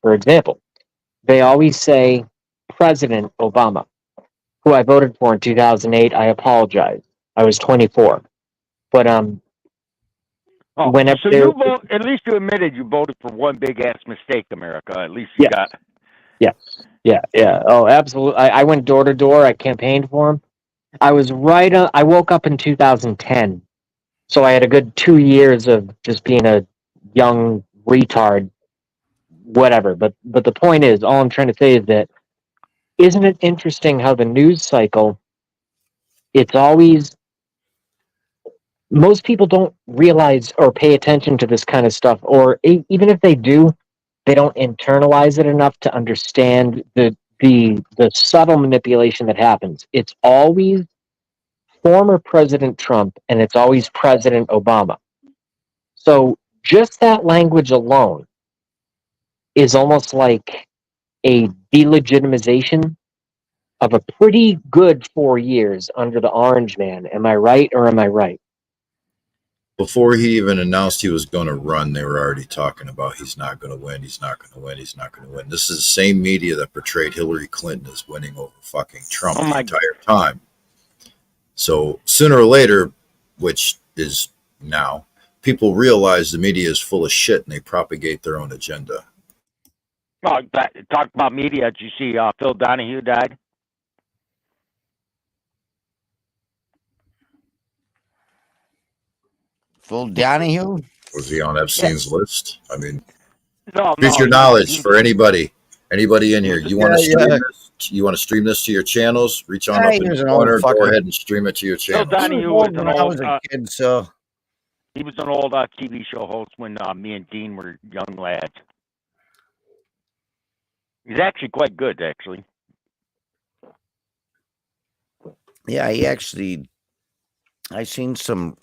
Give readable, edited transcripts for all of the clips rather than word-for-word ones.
For example, they always say President Obama, who I voted for in 2008. I apologize. I was 24. But Oh, whenever so they're you vote? At least you admitted you voted for one big ass mistake, America. At least you yeah, got. yeah, yeah. Oh, absolutely. I went door to door. I campaigned for him. I was right. I woke up in 2010, so I had a good 2 years of just being a young retard, whatever. But the point is, all I'm trying to say is that isn't it interesting how the news cycle? It's always most people don't realize or pay attention to this kind of stuff, or even if they do, they don't internalize it enough to understand the subtle manipulation that happens. It's always former President Trump and it's always President Obama. So just that language alone is almost like a delegitimization of a pretty good 4 years under the Orange Man. Am I right or am I right? Before he even announced he was going to run, they were already talking about he's not going to win, he's not going to win, he's not going to win. This is the same media that portrayed Hillary Clinton as winning over fucking Trump the entire time. So sooner or later, which is now, people realize the media is full of shit and they propagate their own agenda. Oh, talk about media. Did you see Phil Donahue died? Phil Donahue? Was he on Epstein's list? I mean, No, future knowledge for anybody in here. You want to stream this? You want to stream this to your channels? Reach on up in the corner. Go ahead and stream it to your channel. Phil Donahue was an I old. was a kid, so He was an old TV show host when me and Dean were young lads. He's actually quite good, actually. yeah, I seen some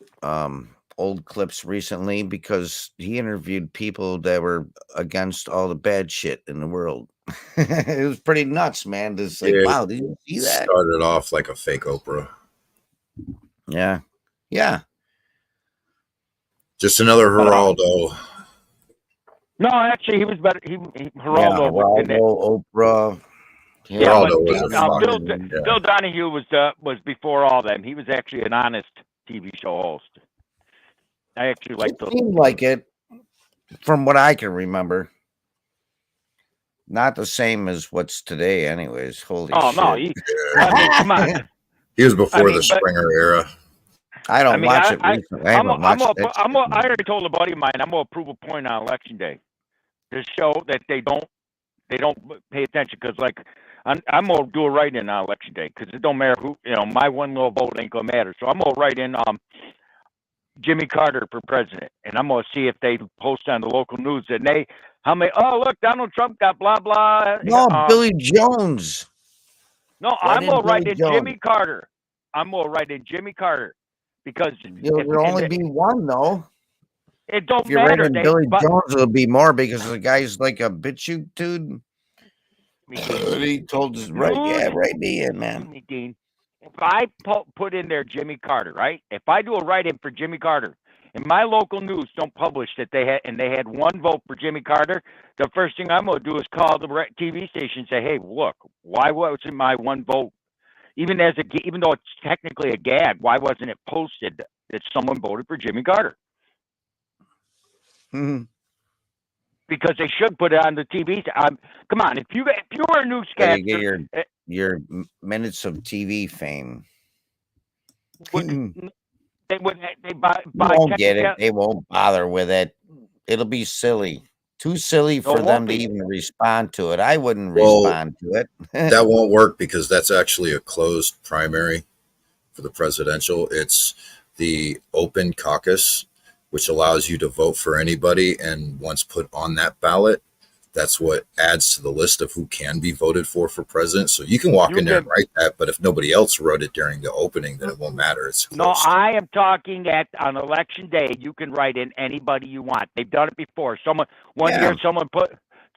old clips recently because he interviewed people that were against all the bad shit in the world. It was pretty nuts, man. Just like, wow, did you see that? Started off like a fake Oprah. Yeah. Yeah. Just another Geraldo. No, actually, he was better. Geraldo Oprah. Yeah, Phil Donahue was before all them. He was actually an honest TV show host. I actually liked it. Seemed like it, from what I can remember. Not the same as what's today, anyways. Holy shit! No, come on. He was before the Springer era. I don't watch it recently. I already told a buddy of mine I'm gonna prove a point on election day to show that they don't pay attention, because like I'm gonna do a write-in on election day because it don't matter who, my one little vote ain't gonna matter. So I'm gonna write in Jimmy Carter for president, and I'm gonna see if they post on the local news that look, Donald Trump got blah blah. No, Billy Jones. No, I'm gonna write in Jimmy Carter. I'm gonna write in Jimmy Carter because there'll only be one though. It don't if you're matter. Billy Jones, it'll be more because the guy's like a bitch dude. He told us write me in, man. Dean, if I put in there Jimmy Carter, right? If I do a write-in for Jimmy Carter, and my local news don't publish that they had one vote for Jimmy Carter, the first thing I'm gonna do is call the TV station and say, "Hey, look, why wasn't my one vote, even though it's technically a gag, why wasn't it posted that someone voted for Jimmy Carter?" Mm-hmm. Because they should put it on the TV. Come on, if you were a newscaster, you get your minutes of TV fame. They won't get it. They won't bother with it. It'll be silly. Too silly for them to even respond to it. I wouldn't respond to it. That won't work because that's actually a closed primary for the presidential. It's the open caucus, which allows you to vote for anybody. And once put on that ballot, that's what adds to the list of who can be voted for president. So you can walk in there and write that, but if nobody else wrote it during the opening, then it won't matter. It's closed. No, I am talking on election day. You can write in anybody you want. They've done it before. Year, someone put.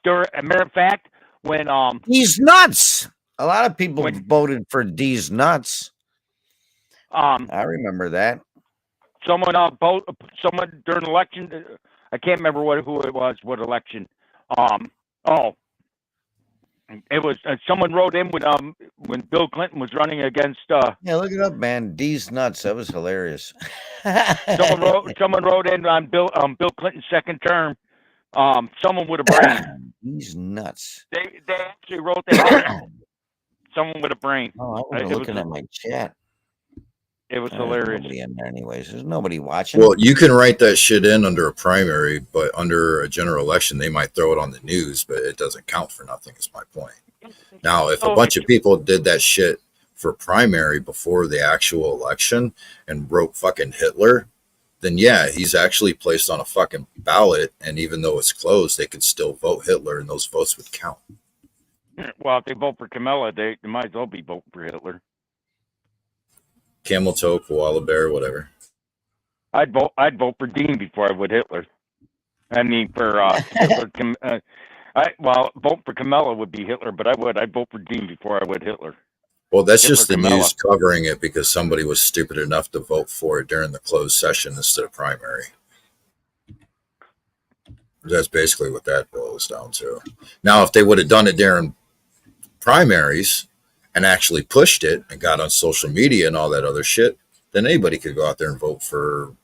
As a matter of fact, when D's nuts. A lot of people voted for D's nuts. I remember that. Someone during election. I can't remember who it was. What election? Oh, it was someone wrote in when Bill Clinton was running against. Yeah, look it up, man. D's nuts. That was hilarious. Someone wrote in on Bill Clinton's second term. Someone with a brain. D's nuts. They actually wrote that. Someone with a brain. Oh, I wasn't looking at my chat. It was There's hilarious. nobody in there, anyways. There's nobody watching. Well, you can write that shit in under a primary, but under a general election, they might throw it on the news, but it doesn't count for nothing. Is my point. Now, if a bunch of people did that shit for primary before the actual election and wrote fucking Hitler, then yeah, he's actually placed on a fucking ballot, and even though it's closed, they could still vote Hitler, and those votes would count. Well, if they vote for Kamala, they might as well be voting for Hitler. Camel toe, koala bear, whatever. I'd vote for Dean before I would Hitler. I mean, for Hitler. Vote for Kamala would be Hitler, but I'd vote for Dean before I would Hitler. Well, that's Hitler, just the Kamala. news covering it because somebody was stupid enough to vote for it during the closed session instead of primary. That's basically what that boils down to. Now, if they would have done it during primaries and actually pushed it and got on social media and all that other shit, then anybody could go out there and vote for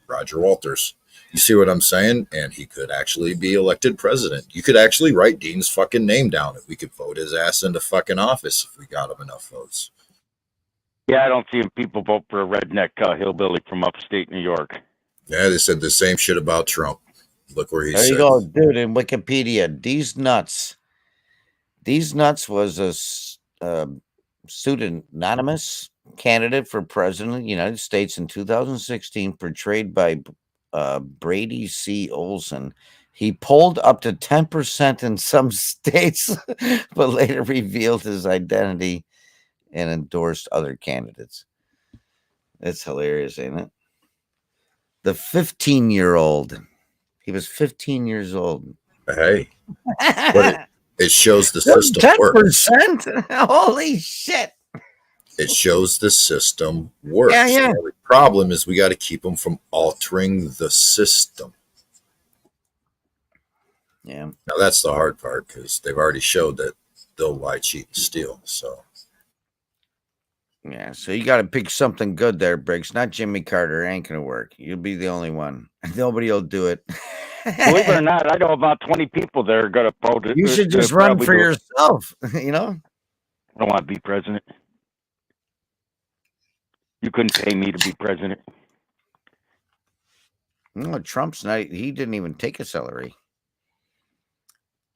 Roger Walters. You see what I'm saying? And he could actually be elected president. You could actually write Dean's fucking name down if we could vote his ass into fucking office if we got him enough votes. Yeah, I don't see people vote for a redneck hillbilly from upstate New York. Yeah, they said the same shit about Trump. Look where he's There you go, dude, in Wikipedia. These Nuts. These Nuts was a pseudonymous candidate for president of the United States in 2016, portrayed by Brady C. Olson. He polled up to 10% in some states, but later revealed his identity and endorsed other candidates. It's hilarious, ain't it? The 15-year-old. He was 15 years old. Hey, but it shows the system 10%? works. Holy shit. It shows the system works. Yeah. The only problem is we got to keep them from altering the system. Yeah. Now that's the hard part because they've already showed that they'll lie, cheat, and steal. So yeah, so you got to pick something good there, Briggs. Not Jimmy Carter. It ain't gonna work. You'll be the only one. Nobody will do it. Believe it or not, I know about 20 people that are going to vote. You should just run for yourself. You know. I don't want to be president. You couldn't pay me to be president. No, Trump's not. He didn't even take a salary.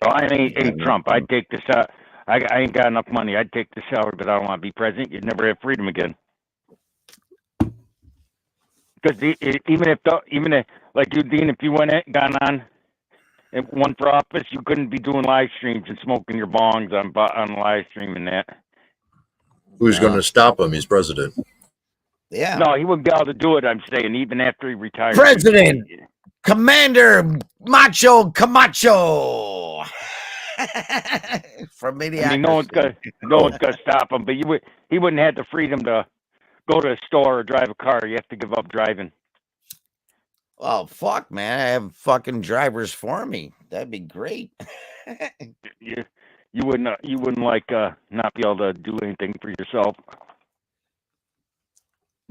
So I ain't Trump. I'd take this out. I ain't got enough money. I'd take the salary, but I don't want to be president. You'd never have freedom again. Because even if like you, Dean, if you gone on and won for office, you couldn't be doing live streams and smoking your bongs on live stream and that. who's going to stop him? He's president. Yeah. No, he wouldn't be able to do it. I'm saying even after he retires. President, Commander Macho Camacho. From Minneapolis. I mean, no one's gonna stop him. But he wouldn't have the freedom to go to a store or drive a car. You have to give up driving. Oh fuck, man! I have fucking drivers for me. That'd be great. You wouldn't like not be able to do anything for yourself.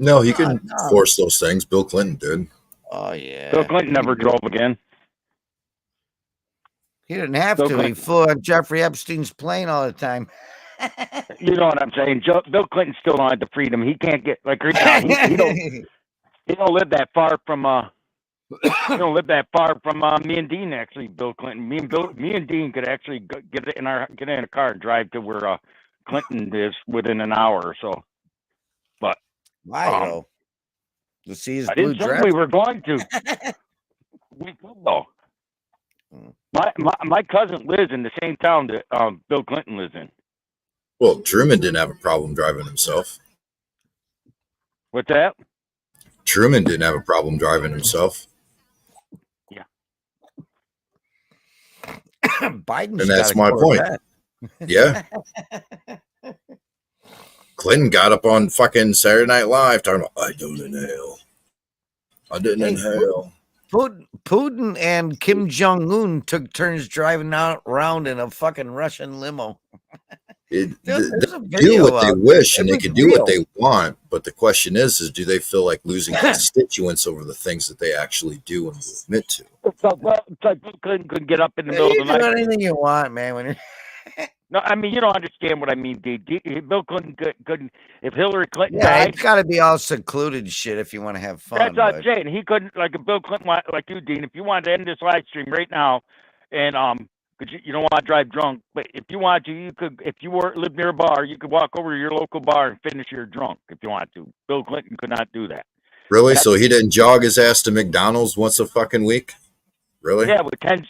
No, he can force those things. Bill Clinton did. Oh yeah. Bill Clinton never drove again. He didn't have Bill to. Clinton. He flew on Jeffrey Epstein's plane all the time. You know what I'm saying? Bill Clinton still don't have the freedom. He can't get like right now. He don't live that far from he don't live that far from me and Dean. Actually, Bill Clinton. Me and Dean could actually get in a car and drive to where Clinton is within an hour or so. But Why to see his I blue didn't say dress? we were going to. We could though. My cousin lives in the same town that Bill Clinton lives in. Well, Truman didn't have a problem driving himself. What's that? Truman didn't have a problem driving himself. Yeah. Biden's And that's got a my point. Corvette. Yeah. Clinton got up on fucking Saturday Night Live talking about, I don't inhale. I didn't inhale. Putin and Kim Jong-un took turns driving around in a fucking Russian limo. Dude, there's a They do video what they out. wish, It and they was can do what real. they want. But the question is do they feel like losing constituents over the things that they actually do and will admit to? It's like Bill Clinton couldn't get up in the middle You of the do night. anything you want, man. When you're No, I mean, you don't understand what I mean, D. Bill Clinton couldn't. If Hillary Clinton yeah, died, it's got to be all secluded shit if you want to have fun. that's what I'm But saying. He couldn't, like, if Bill Clinton, like you, Dean, if you wanted to end this live stream right now, and because you don't want to drive drunk, but if you want to, you could. If you lived near a bar, you could walk over to your local bar and finish your drunk if you want to. Bill Clinton could not do that. Really? So he didn't jog his ass to McDonald's once a fucking week? Really? Yeah, with 10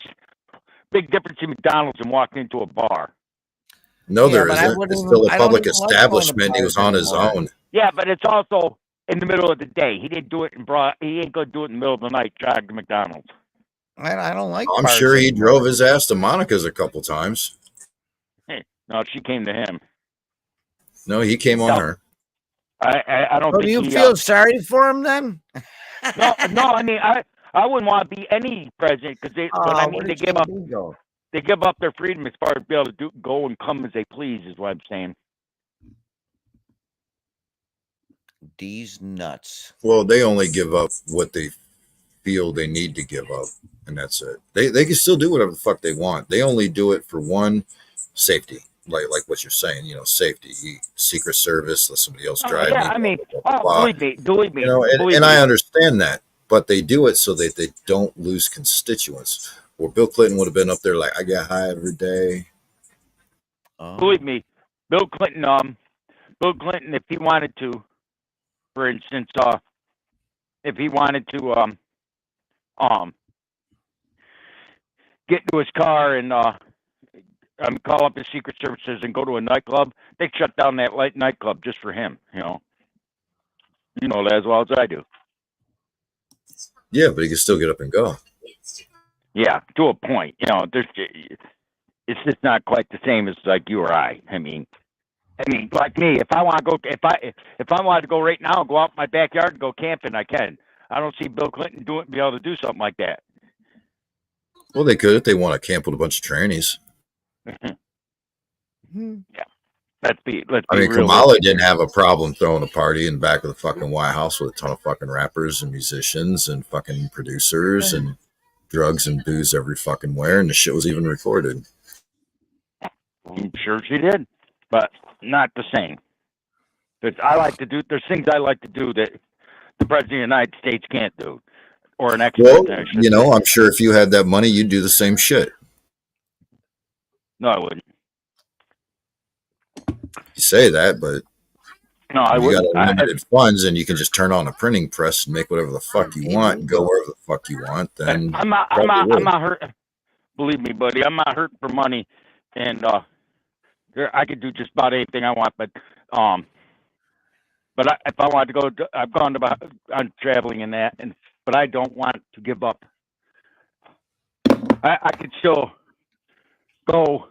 big difference in McDonald's and walking into a bar. No, yeah, there but I isn't. wouldn't It's even- still a I don't public even like going to establishment. He was bars on his anymore. own. Yeah, but it's also in the middle of the day. He didn't do it he ain't gonna do it in the middle of the night. Jog to McDonald's. I don't like. I'm bars sure he anymore. drove his ass to Monica's a couple times. No, she came to him. No, he came on No. her. I don't So think do you he, feel sorry for him then? no. I mean, I wouldn't want to be any president because but I mean, where they did give up JB go? they give up their freedom as far as be able to go and come as they please. Is what I'm saying. These nuts. Well, they only give up what they feel they need to give up, and that's it. They can still do whatever the fuck they want. They only do it for one, safety. Like what you're saying, safety. Secret Service, let somebody else drive Yeah, me. I mean, blah, blah, blah. believe me. And I understand that, but they do it so that they don't lose constituents. Or Bill Clinton would have been up there like, I get high every day. Believe me, Bill Clinton, if he wanted to, for instance, if he wanted to, get into his car and call up his Secret Services and go to a nightclub, they shut down that nightclub just for him. You know that as well as I do. Yeah, but he can still get up and go. Yeah, to a point. It's just not quite the same as like you or I. I mean, like me, if I want to go, if I wanted to go right now, go out in my backyard and go camping, I can. I don't see Bill Clinton be able to do something like that. Well, they could if they want to camp with a bunch of trannies. Yeah, let's be I mean, realistic. Kamala didn't have a problem throwing a party in the back of the fucking White House with a ton of fucking rappers and musicians and fucking producers and drugs and booze every fucking where, and the shit was even recorded. I'm sure she did, but not the same. There's things I like to do that the President of the United States can't do, or an ex-president. Well, I'm sure if you had that money, you'd do the same shit. No, I wouldn't. You say that, but no, I you wouldn't. got unlimited funds, and you can just turn on a printing press and make whatever the fuck you want and go wherever the fuck you want. Then I'm not hurt. Believe me, buddy, I'm not hurting for money, and I could do just about anything I want. But if I wanted to go, I've gone to I'm traveling in that, but I don't want to give up. I could still go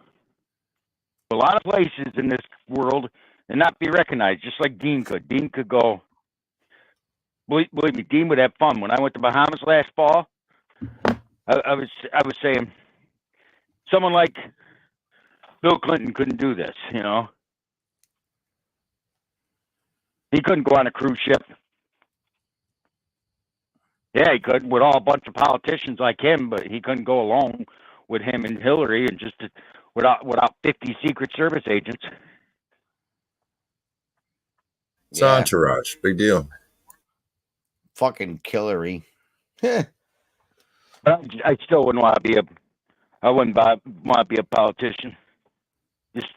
to a lot of places in this world and not be recognized, just like Dean could. Dean could go. Believe me, Dean would have fun. When I went to Bahamas last fall, I was saying, someone like Bill Clinton couldn't do this. He couldn't go on a cruise ship. Yeah, he could with a bunch of politicians like him, but he couldn't go alone with him and Hillary and just without 50 Secret Service agents. It's entourage, big deal. Fucking Hillary. But I still wouldn't want to be I wouldn't want to be a politician. Just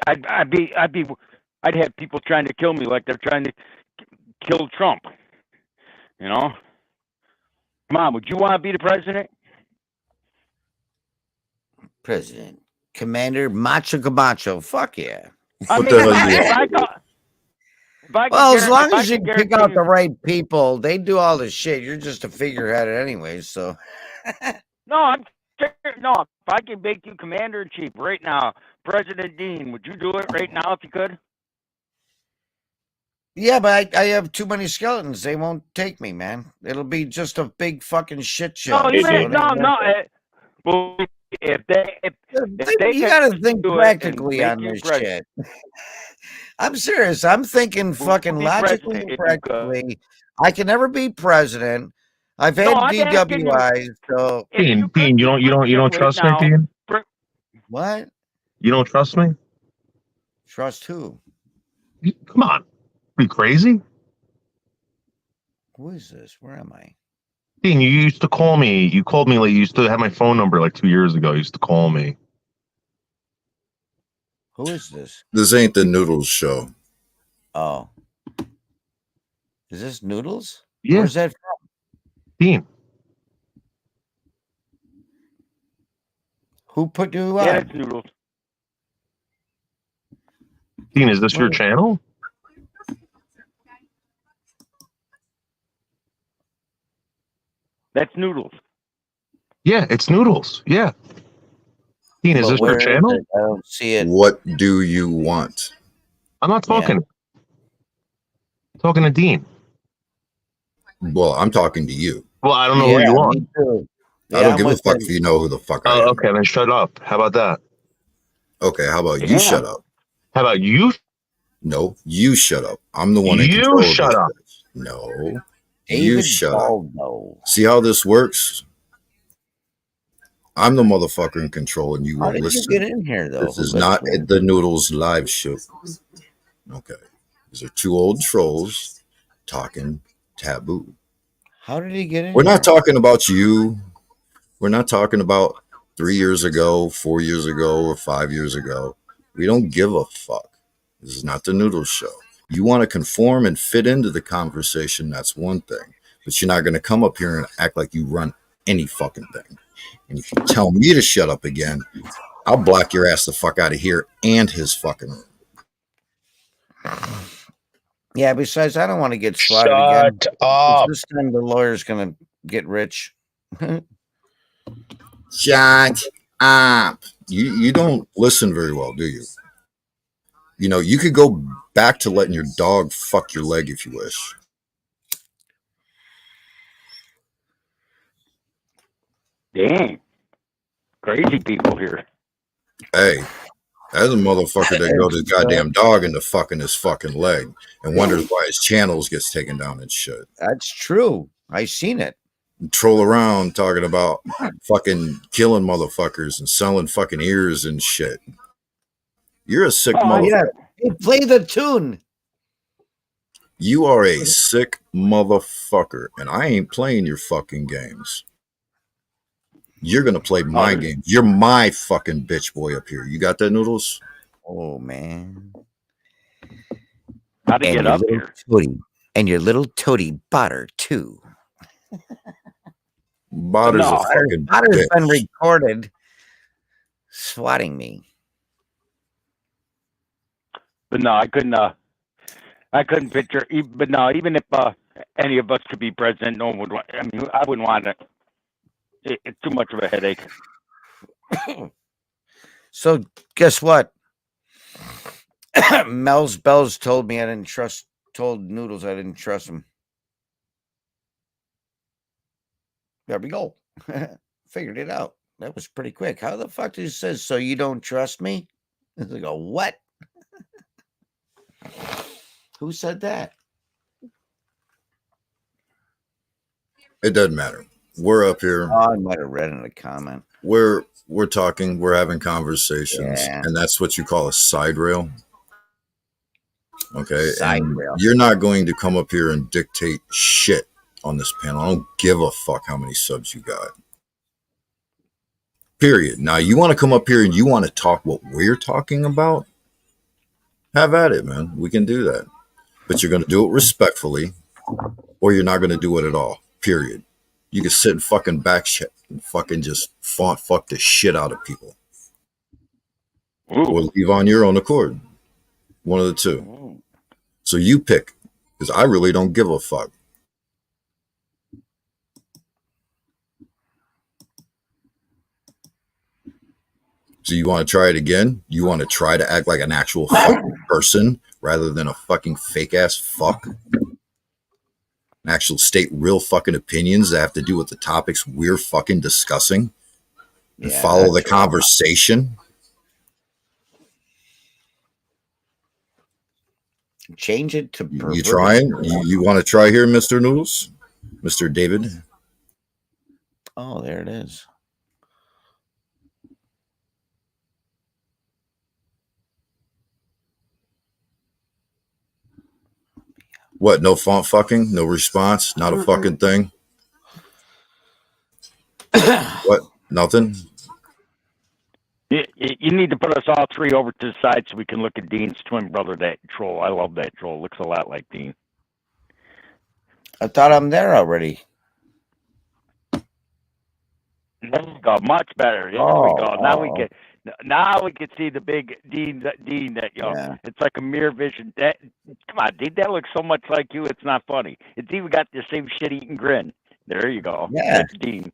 I'd have people trying to kill me like they're trying to kill Trump. Come on, would you want to be the president? President. Commander Macho Camacho. Fuck yeah. I mean, as long as you pick out the right people, they do all the shit. You're just a figurehead anyway, so. No, if I could make you commander in chief right now, President Dean, would you do it right now if you could? Yeah, but I have too many skeletons. They won't take me, man. It'll be just a big fucking shit show. No, you so ain't. it ain't No. worth it. Well, if they You can got to think do it and practically make on you this president, shit. I'm serious. I'm thinking who fucking would be logically president and if you could? practically. I can never be president. I've No, had I'm asking you DWIs, so if you Dean, could Dean, be you don't president right trust me, now. Dean? what? You don't trust me? Trust who? Come on, are you crazy? Who is this? Where am I? Dean, you used to call me. You called me like you used to have my phone number like 2 years ago. You used to call me. Who is this? This ain't the Noodles show. Oh, is this Noodles? Yeah, Where's that from? Dean. Who put you Yeah, on? that's noodles. Dean, is this your Where- channel? That's noodles. Yeah, it's Noodles. Yeah. Dean, is But this your where is channel? it? I don't see it. What do you want? I'm not Yeah. talking. Talking to Dean. Well, I'm talking to you. Well, I don't know who Yeah, you are. me too. I don't I'm give a with fuck him. if you know who the fuck I Oh, am. okay, then shut up. How about that? Okay, how about you Damn. shut up? How about you? No, you shut up. I'm the one in You control shut of up. this. No, you David shut up. Baldo. See how this works? I'm the motherfucker in control, and you How won't did listen. you get in here, though? This is not the Noodles live show. Okay, these are two old trolls talking taboo. How did he get in We're here? not talking about you. We're not talking about 3 years ago, 4 years ago, or 5 years ago. We don't give a fuck. This is not the Noodles show. You want to conform and fit into the conversation, that's one thing. But you're not going to come up here and act like you run any fucking thing. And if you tell me to shut up again, I'll block your ass the fuck out of here and his fucking room. Yeah, besides, I don't want to get swatted again. Shut up. This time the lawyer's going to get rich. Shut up. You don't listen very well, do you? You know, you could go back to letting your dog fuck your leg if you wish. Dang. Crazy people here. Hey, that's a motherfucker that goes his goddamn dog into fucking his fucking leg and wonders why his channels gets taken down and shit. That's true. I seen it. And troll around talking about fucking killing motherfuckers and selling fucking ears and shit. You're a sick motherfucker. Yeah. Hey, play the tune. You are a sick motherfucker, and I ain't playing your fucking games. You're gonna play my game. You're my fucking bitch boy up here. You got that, Noodles? Oh, man. How to And get your up little here? toady. And your little toady Botter, too. Botter's No, a fucking Botter's bitch. been recorded swatting me. But no, I couldn't. I couldn't picture. But no, even if any of us could be president, no one would. I mean, I wouldn't want it. It's too much of a headache. So, guess what? Mel's Bells told me told Noodles I didn't trust him. There we go. Figured it out. That was pretty quick. How the fuck did he say, so you don't trust me? I go, what? Who said that? It doesn't matter. We're up here. Oh, I might have read in a comment. We're talking. We're having conversations, Yeah. and that's what you call a side rail. Okay, Side and rail. you're not going to come up here and dictate shit on this panel. I don't give a fuck how many subs you got. Period. Now, you want to come up here and you want to talk what we're talking about? Have at it, man. We can do that. But you're going to do it respectfully, or you're not going to do it at all. Period. You can sit and fucking back shit and fucking just fuck the shit out of people. Ooh. Or leave on your own accord. One of the two. So you pick, because I really don't give a fuck. So you want to try it again? You want to try to act like an actual fucking person rather than a fucking fake ass fuck? And actual state real fucking opinions that have to do with the topics we're fucking discussing and follow the conversation. Change it to You trying? You want to try here, Mr. Noodles? Mr. David? Oh, there it is. What? No font fucking? No response? Not a fucking thing? What? Nothing? You need to put us all three over to the side so we can look at Dean's twin brother, that troll. I love that troll. Looks a lot like Dean. I thought I'm there already. There you go. Much better. There we go. Now we can see the big Dean that Yeah. it's like a mirror vision. That, come on, Dean, that looks so much like you, it's not funny. It's even got the same shit eating grin. There you go. Yeah. That's Dean.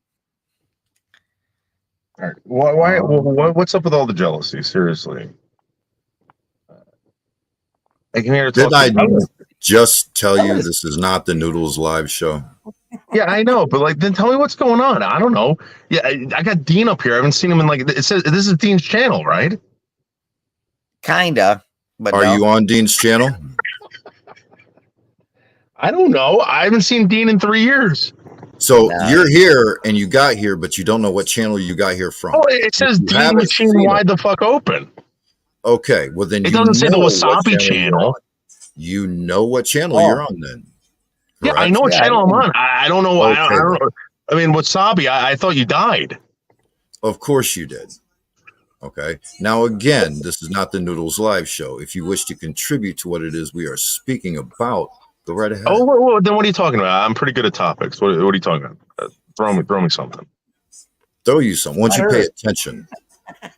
All right. What's up with all the jealousy? Seriously. I came here to talk. Didn't I just tell you this is not the Noodles live show? Yeah, I know, but like, then tell me what's going on. I don't know. Yeah, I got Dean up here. I haven't seen him in like. It says this is Dean's channel, right? Kinda. But Are no. you on Dean's channel? I don't know. I haven't seen Dean in 3 years. So No. you're here and you got here, but you don't know what channel you got here from. Oh, it says You Dean haven't Machine seen wide the fuck open. Okay, well then It you doesn't say the know what Wasabi you're channel. on. You know what channel you're on then. Yeah, I correct? know what channel I'm on. I don't know. Okay, I don't. I mean, Wasabi. I thought you died. Of course you did. Okay. Now again, this is not the Noodles live show. If you wish to contribute to what it is we are speaking about, go right ahead. Oh, well, then what are you talking about? I'm pretty good at topics. What are you talking about? Throw me something. Throw you some. Once you pay attention.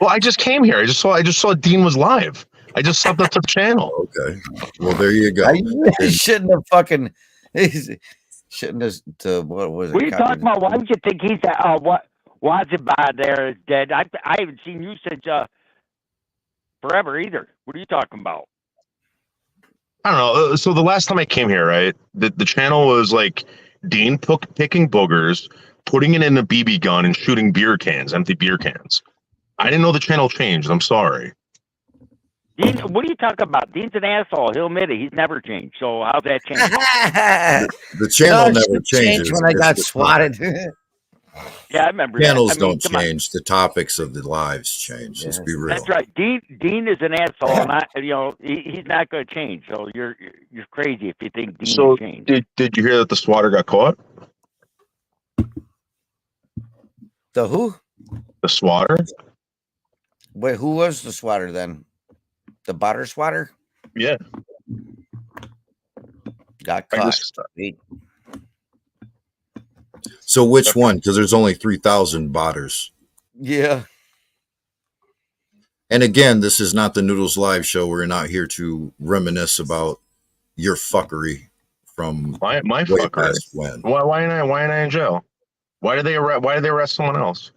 Well, I just came here. I just saw Dean was live. I just subbed up to the channel. Okay. Well, there you go. He shouldn't have fucking. Shouldn't have. What was it? What are you talking about? Why would you think he's what Waziba there is dead? I haven't seen you since forever either. What are you talking about? I don't know. So the last time I came here, right, the channel was like Dean picking boogers, putting it in a BB gun, and shooting beer cans, empty beer cans. I didn't know the channel changed. I'm sorry. Dean, what are you talking about? Dean's an asshole. He'll admit it. He's never changed. So how's that change? The channel No, never shit changes. changed when I It's got the swatted. Yeah, I remember channels that. I mean, don't come on. change. The topics of the lives change. Let's be real. That's right. Dean is an asshole, and he's not going to change. So you're crazy if you think Dean So will change. did you hear that the swatter got caught? The who? The swatter? Wait, who was the swatter then? The butter swatter? Yeah. Got I caught. just- So which one? Because there's only 3,000 botters. Yeah. And again, this is not the Noodles live show. We're not here to reminisce about your fuckery from My way fucker. past when. Why am I in jail? Why did they arrest someone else?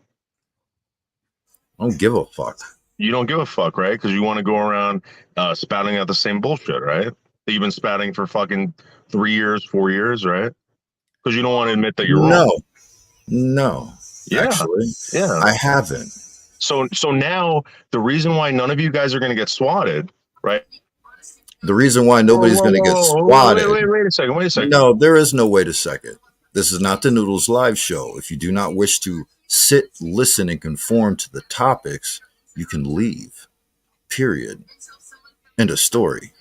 I don't give a fuck. You don't give a fuck, right? Because you want to go around spouting out the same bullshit, right? That you've been spouting for fucking 3 years, 4 years, right? Because you don't want to admit that you're wrong. No. Yeah. Actually, Yeah. I haven't. So now the reason why none of you guys are going to get swatted, right? The reason why nobody's going to get swatted. Wait a second. No, there is no wait a second. This is not the Noodles live show. If you do not wish to sit, listen, and conform to the topics, you can leave. Period. End of story.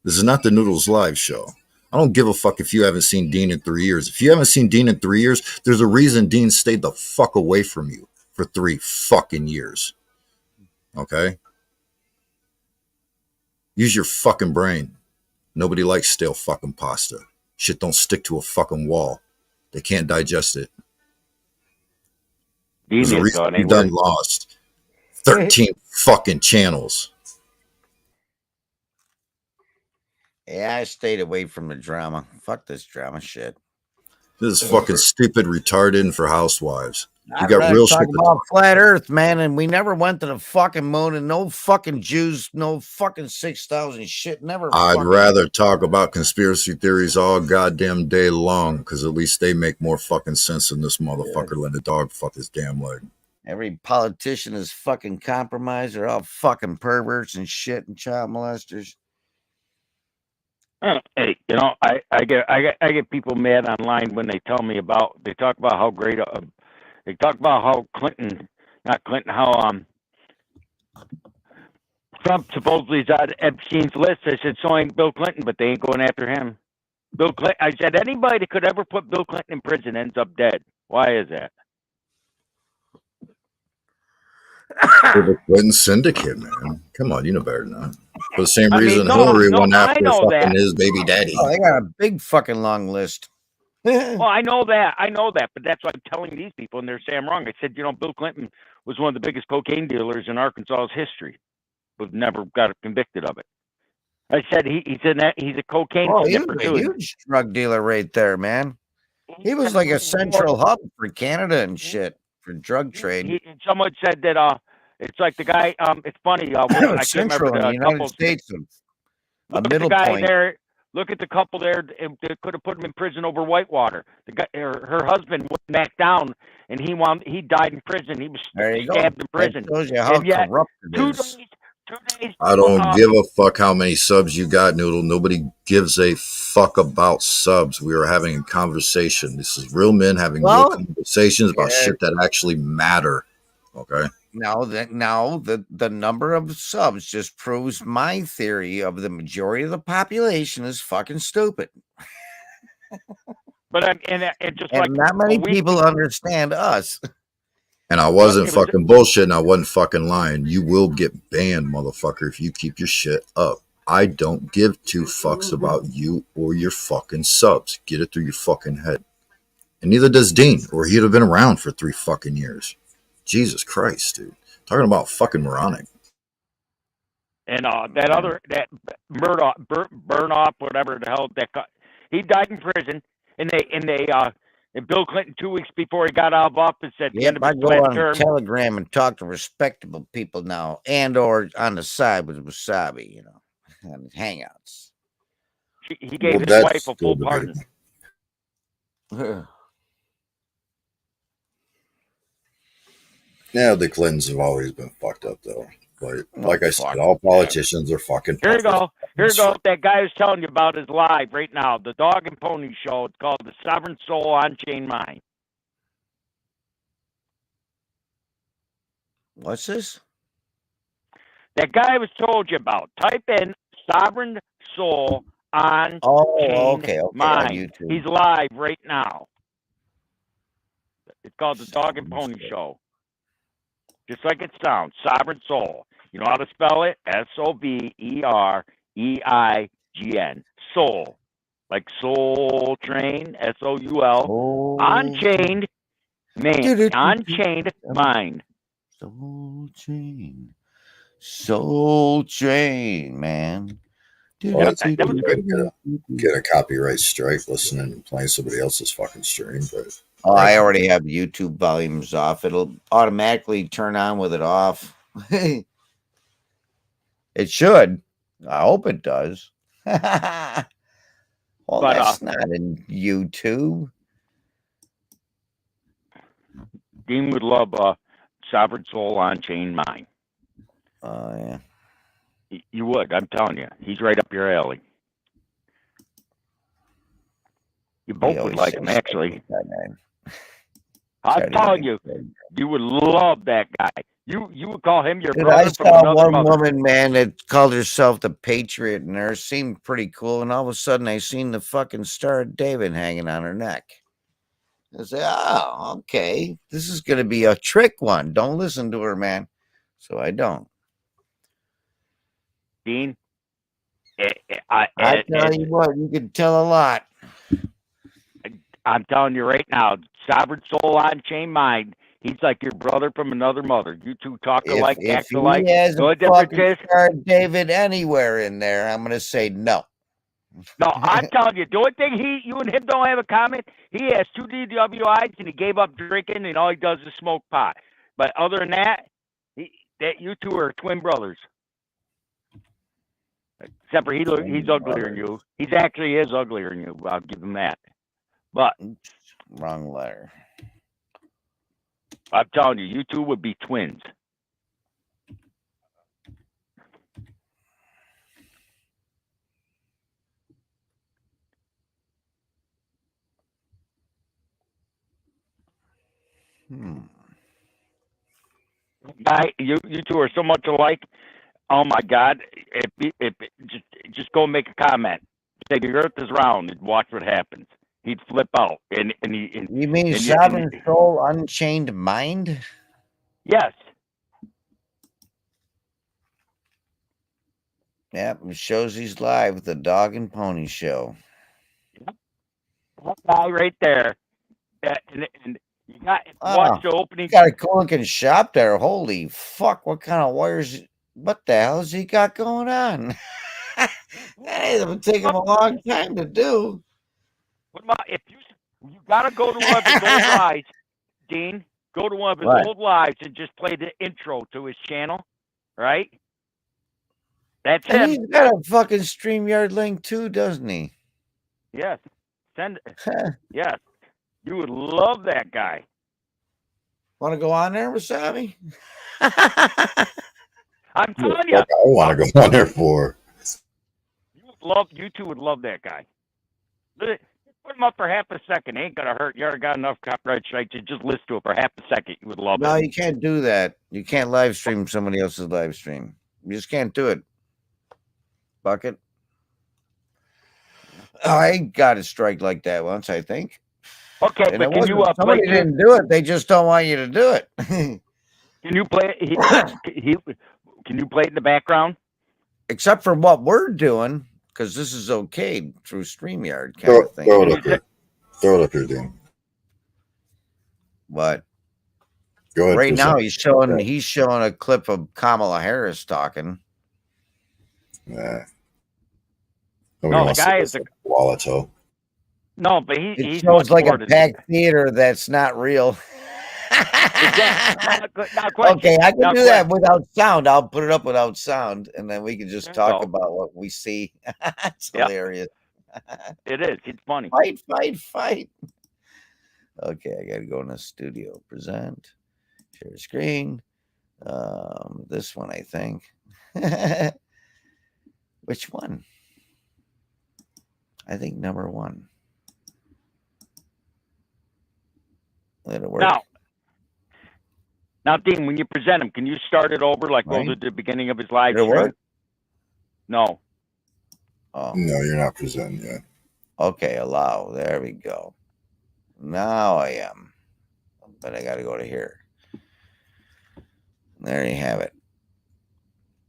This is not the Noodles live show. I don't give a fuck if you haven't seen Dean in 3 years. If you haven't seen Dean in 3 years, there's a reason Dean stayed the fuck away from you for 3 fucking years. Okay? Use your fucking brain. Nobody likes stale fucking pasta. Shit don't stick to a fucking wall. They can't digest it. Dean There's a is reason going you anywhere. done lost 13 fucking channels. Yeah, I stayed away from the drama. Fuck this drama shit. This is fucking stupid retarded for housewives. I'd got rather real talk shit to about flat Earth, man, and we never went to the fucking moon, and no fucking Jews, no fucking 6,000 shit. Never. I'd fucking rather talk about conspiracy theories all goddamn day long, because at least they make more fucking sense than this motherfucker letting the dog fuck his damn leg. Every politician is fucking compromised. They're all fucking perverts and shit and child molesters. Hey, you know, I get people mad online when they talk about how great they talk about how how Trump supposedly is on Epstein's list. I said, so ain't Bill Clinton, but they ain't going after him. Bill Clinton. I said anybody that could ever put Bill Clinton in prison ends up dead. Why is that? The Clinton syndicate, man. Come on, you know better than that. For the same reason Hillary went after fucking his baby daddy. Oh, they got a big fucking long list. Well, I know that, but that's what I'm telling these people, and they're saying I'm wrong. I said, you know, Bill Clinton was one of the biggest cocaine dealers in Arkansas's history, but never got convicted of it. I said he's a cocaine sniffer He was a huge drug dealer right there, man. He was like a central hub for Canada and shit for drug trade. Someone said that it's like the guy. It's funny. I can't Central remember in the United States. A middle point. There. Look at the couple there. They could have put him in prison over Whitewater. The guy, her husband went back down, and he died in prison. He was stabbed in prison. That shows you how corrupt it is. 2 days. I don't give a fuck how many subs you got, Noodle. Nobody gives a fuck about subs. We are having a conversation. This is real men having real conversations about shit that actually matter. Okay. Now the number of subs just proves my theory of the majority of the population is fucking stupid. But not many people understand us. And I wasn't fucking bullshitting. I wasn't fucking lying. You will get banned, motherfucker, if you keep your shit up. I don't give two fucks about you or your fucking subs. Get it through your fucking head. And neither does Dean, or he'd have been around for 3 fucking years. Jesus Christ, dude. Talking about fucking moronic. And that Burnoff, whatever the hell he died in prison, and Bill Clinton 2 weeks before he got out of office said, I go on Telegram and talk to respectable people now, and or on the side with Wasabi, you know, on Hangouts. He gave his wife a full pardon. Yeah, the Clintons have always been fucked up, though. But like I said, all politicians are fucking. Here you go. That guy who's telling you about is live right now. The Dog and Pony Show. It's called The Sovereign Soul on Chain Mind. What's this? That guy was told you about. Type in Sovereign Soul on Chain Mind. He's live right now. It's called The Dog and Pony Show. Just like it sounds, Sovereign Soul. You know how to spell it? SOVEREIGN. Soul. Like Soul Train, SOUL. Unchained Mind. Unchained Mind. Soul Train, man. Well, that's good to get a copyright strike listening and playing somebody else's fucking stream, but I already have YouTube volumes off. It'll automatically turn on with it off. It should. I hope it does. Well, that's not in YouTube. Dean would love Sovereign Soul on Chain Mind. Oh, yeah. You would. I'm telling you. He's right up your alley. You both would like him, actually. I'm telling you, you would love that guy. You would call him your brother. I saw one woman, man, that called herself the Patriot, and her seemed pretty cool. And all of a sudden, I seen the fucking Star of David hanging on her neck. I said, "Oh, okay, this is going to be a trick one. Don't listen to her, man." So I don't. Dean, I tell you what, you can tell a lot. I'm telling you right now, Sovereign Soul on Chain Mind. He's like your brother from another mother. You two talk alike, act alike. If he has a fucking Star David anywhere in there, I'm going to say no. No, I'm telling you, the only thing you and him don't have in common, he has 2 DWIs and he gave up drinking and all he does is smoke pot. But other than that, that you two are twin brothers. Except for he's uglier than you. He's actually is uglier than you. I'll give him that. But Wrong letter. I'm telling you, you two would be twins. Guy, you two are so much alike. Oh my God! Just go and make a comment. Say the Earth is round and watch what happens. He'd flip out. You mean Sovereign Soul, Unchained Mind? Yes. Yep, it shows he's live. The Dog and Pony Show. That guy right there. And you got watch the opening. Got a cool looking shop there. Holy fuck! What kind of wires? What the hell has he got going on? That would take him a long time to do. What about if you gotta go to one of his old lives, Dean? Go to one of his old lives and just play the intro to his channel, right? That's him. He's got a fucking StreamYard link too, doesn't he? Yes. Send it. Yes. You would love that guy. Want to go on there, Wasabi? I'm telling you. I want to go on there for. You two would love that guy. Put him up for half a second. It ain't gonna hurt. You already got enough copyright strikes. You just listen to it for half a second. You would love it. No, you can't do that. You can't live stream somebody else's live stream. You just can't do it. Bucket. I got a strike like that once, I think. Okay, and but can you somebody play? Didn't do it. They just don't want you to do it. Can you play it? Can you play it in the background? Except for what we're doing, because this is okay through StreamYard kind of thing. Throw it up here. Throw it up here, Dean. What? Go ahead. Right now, he's showing a clip of Kamala Harris talking. Yeah. No, the guy is a Walletto. No, but he shows like a packed theater that's not real. Okay, I can do that without sound. I'll put it up without sound, and then we can just talk about what we see. It's hilarious. It is. It's funny. Fight. Okay, I got to go in the studio. Present. Share screen. This one, I think. Which one? I think number 1. Let it work. Now, Dean, when you present him, can you start it over like go to the beginning of his live stream? No. Oh. No, you're not presenting yet. Okay, allow. There we go. Now I am. But I got to go to here. There you have it.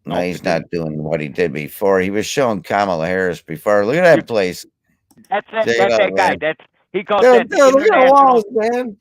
No, he's not doing what he did before. He was showing Kamala Harris before. Look at that place. That's that guy. He calls that the international. Man.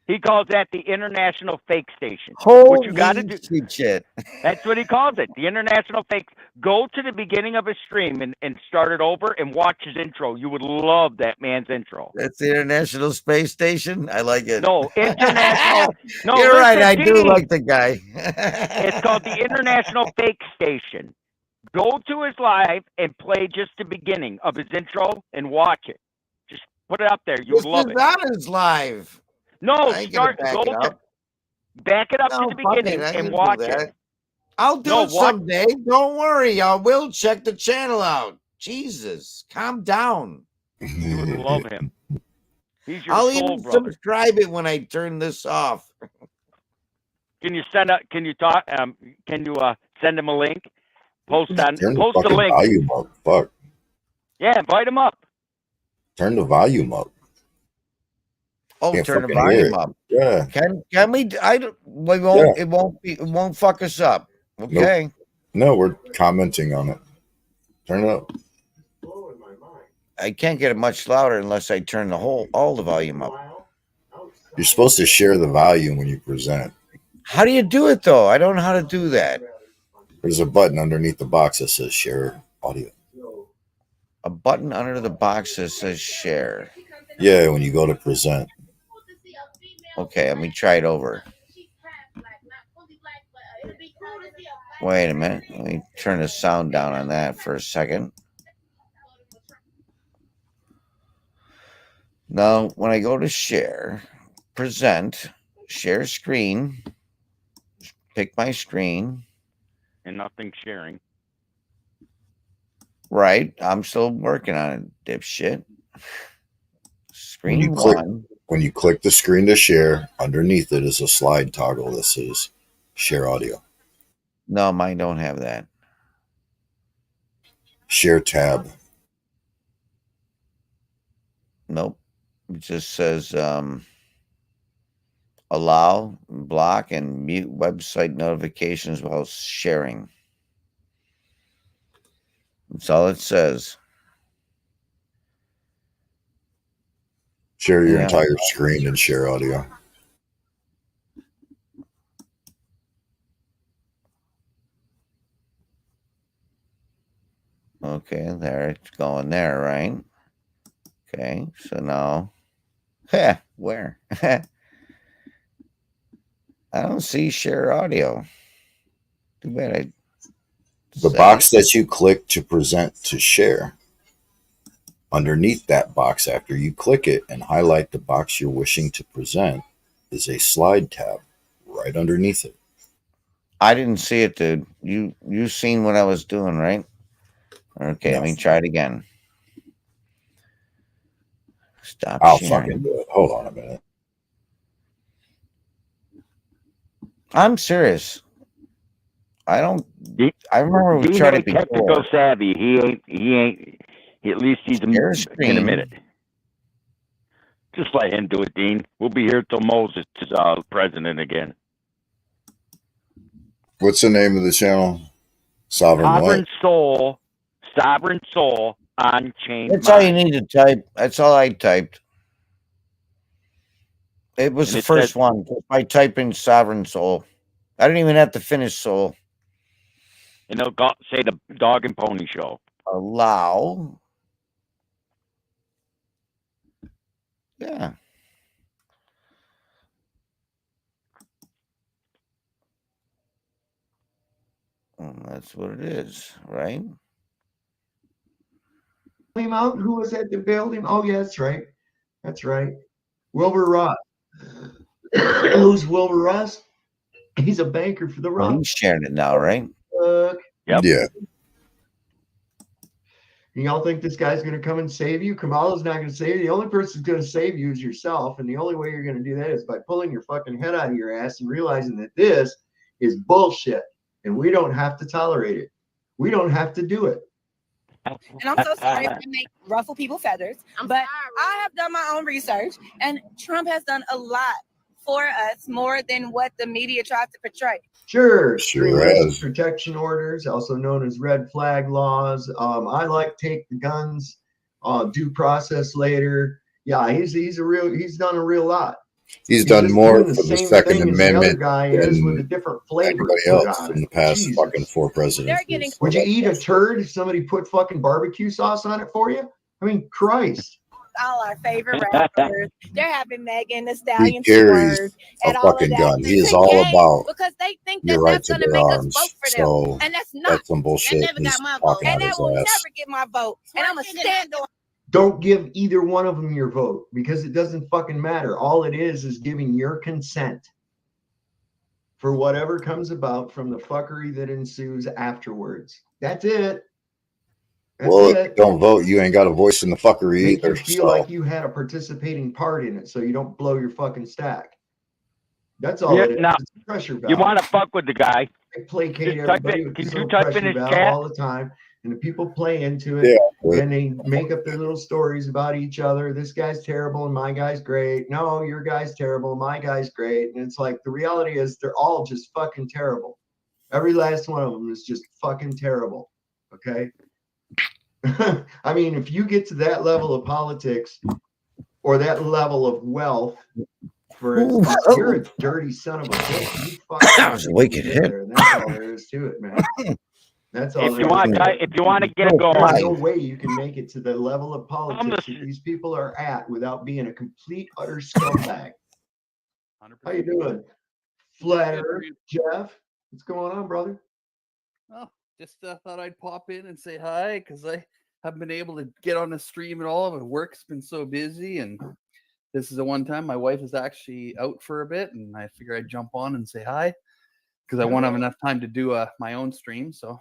He calls that the international fake station. Holy what you got to do? Shit. That's what he calls it. The international fake. Go to the beginning of his stream and start it over and watch his intro. You would love that man's intro. That's the International Space Station. I like it. No, international. No, you're right. I do like the guy. It's called the International Fake Station. Go to his live and play just the beginning of his intro and watch it. Just put it up there. You would love it. That is live. No, back it up to the beginning and watch it. I'll do it someday. Don't worry. I will check the channel out. Jesus, calm down. You would love him. He's your I'll soul even brother. subscribe it when I turn this off. Can you send Can you talk? Can you send him a link? Post the link. Volume up. Fuck. Yeah, invite him up. Turn the volume up. Oh, turn the volume up. Yeah. Can we? We won't. Yeah. It won't fuck us up. Okay. Nope. No, we're commenting on it. Turn it up. I can't get it much louder unless I turn all the volume up. You're supposed to share the volume when you present. How do you do it though? I don't know how to do that. There's a button underneath the box that says share audio. A button under the box that says share. Yeah, when you go to present. Okay, let me try it over. Wait a minute. Let me turn the sound down on that for a second. Now, when I go to share, present, share screen, pick my screen. And nothing sharing. Right. I'm still working on it, dipshit. When you Screen one. When you click the screen to share, underneath it is a slide toggle that says share audio. No, mine don't have that. Share tab. Nope. It just says allow, block, and mute website notifications while sharing. That's all it says. Share your entire screen and share audio. Okay, there it's going there, right? Okay, so now, where? I don't see share audio. Too bad. The box that you click to present to share, underneath that box, after you click it and highlight the box you're wishing to present, is a slide tab right underneath it. I didn't see it, dude. You seen what I was doing, right? Okay, let me try it again. Stop I'll sharing. fucking do it. Hold on a minute. I'm serious. I remember we Dean tried it ain't before. technical savvy. He ain't. At least he's can admit it. Just let him do it, Dean. We'll be here till Moses is president again. What's the name of the channel? Sovereign Soul on Chain. That's all you need to type. That's all I typed. It was the first one. I type in Sovereign Soul. I didn't even have to finish Soul. And they'll say the Dog and Pony Show. Allow. Yeah. Well, that's what it is, right? Him out. Who was at the building? Oh, yeah, that's right. That's right. Wilbur Ross. Who's Wilbur Ross? He's a banker for the Ross. Well, he's sharing it now, right? Yep. Yeah. Y'all think this guy's going to come and save you? Kamala's not going to save you. The only person who's going to save you is yourself. And the only way you're going to do that is by pulling your fucking head out of your ass and realizing that this is bullshit. And we don't have to tolerate it. We don't have to do it. And I'm so sorry if I make ruffle people's feathers, but I have done my own research, and Trump has done a lot for us, more than what the media tries to portray. Sure has. Protection orders, also known as red flag laws. I like take the guns, due process later. Yeah, he's done a real lot. He's done more for the Second Amendment than with a different flavor anybody else in the past fucking 4 presidents. Would you eat a turd if somebody put fucking barbecue sauce on it for you? I mean, Christ. All our favorite rappers, they're having Megan Thee Stallion He carries and a all fucking of that. gun. He is all about because they think that your right that's to going to bear make arms. us vote for So them, and that's not. that's some bullshit. That never He's got my vote, talking out and that his will ass. never get my vote. And I'm gonna stand on. Don't give either one of them your vote because it doesn't fucking matter. All it is giving your consent for whatever comes about from the fuckery that ensues afterwards. That's it. If you don't vote, you ain't got a voice in the fuckery Make either. you feel like you had a participating part in it so you don't blow your fucking stack. That's all it is. Now, it's a pressure valve. You want to fuck with the guy. They placate everybody with this little type pressure in his valve chat? all the time. And the people play into it, and they make up their little stories about each other. This guy's terrible and my guy's great. No, your guy's terrible, my guy's great. And it's like the reality is they're all just fucking terrible. Every last one of them is just fucking terrible. Okay. I mean, if you get to that level of politics or that level of wealth, for instance, you're a dirty son of a bitch. You fucking that was a wicked hit. And that's all there is to it, man. That's all. If you want to get it going, there's no way you can make it to the level of politics that these people are at without being a complete utter scumbag. 100%. How you doing, Flatter Jeff? What's going on, brother? Oh, just thought I'd pop in and say hi because I haven't been able to get on the stream at all. My work's been so busy, and this is the one time my wife is actually out for a bit, and I figure I'd jump on and say hi because I won't have enough time to do my own stream. So,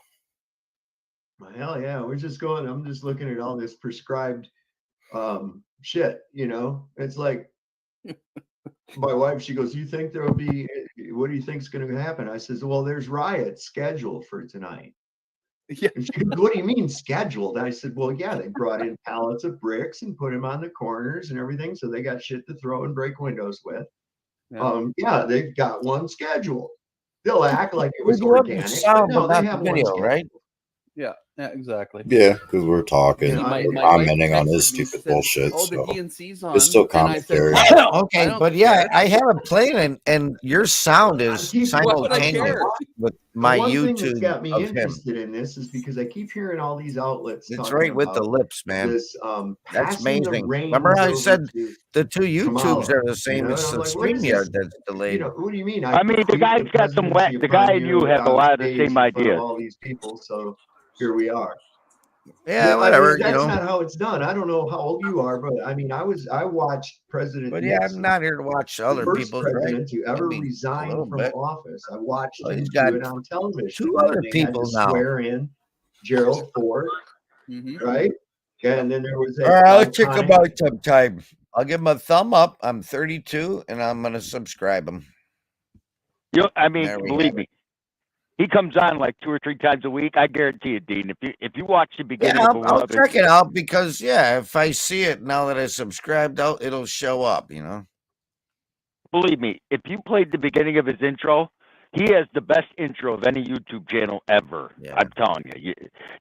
well, hell yeah, we're just going. I'm just looking at all this prescribed shit. You know, it's like my wife. She goes, "You think there'll be? What do you think's going to happen?" I says, "Well, there's riots scheduled for tonight." Yeah. And she goes, "What do you mean scheduled?" And I said, "Well, yeah, they brought in pallets of bricks and put them on the corners and everything, so they got shit to throw and break windows with." Yeah, they've got one scheduled. They'll act like it was organic, but no, they have one scheduled. Right? Yeah, exactly. Yeah, because we're talking, You know, we're my commenting wife on his texted me, stupid said, bullshit. "Oh, the So DNC's on." it's still And I said, commentary. Okay, don't but yeah, care. I have it playing, and your sound is Why would I simultaneous care? with The my one thing that's YouTube got me of him. interested in this is because I keep hearing all these outlets It's talking right with the about lips, man. this That's passing the amazing. reins Remember how I over said to the two YouTubes Kamala. are the You same know, as and the I'm like, what is this? StreamYard that's delayed. You know, what do you mean? I mean, the create guy's got some wet. presidency The guy upon and you have a on lot of the stage same in front of ideas. all these people, so here we are. Yeah, But, whatever. I mean, that's not how it's done. I don't know how old you are, but I mean, I watched President But yeah, Nixon, I'm not here to watch the other first people. Right? president to ever Give me a resign little from bit. office. I watched Well, him he's do got it on television. two And other then they had people to now. swear in Gerald Ford, right? And then there was All right, I'll that check him iconic. out sometime. I'll give him a thumb up. I'm 32, and I'm gonna subscribe him. I mean, There we believe have me, he comes on like 2 or 3 times a week. I guarantee you, Dean. If you watch the beginning Yeah, of I'll one of check it out because if I see it now that I subscribed out, it'll show up. You know. believe me, if you played the beginning of his intro, he has the best intro of any YouTube channel ever. Yeah. I'm telling you.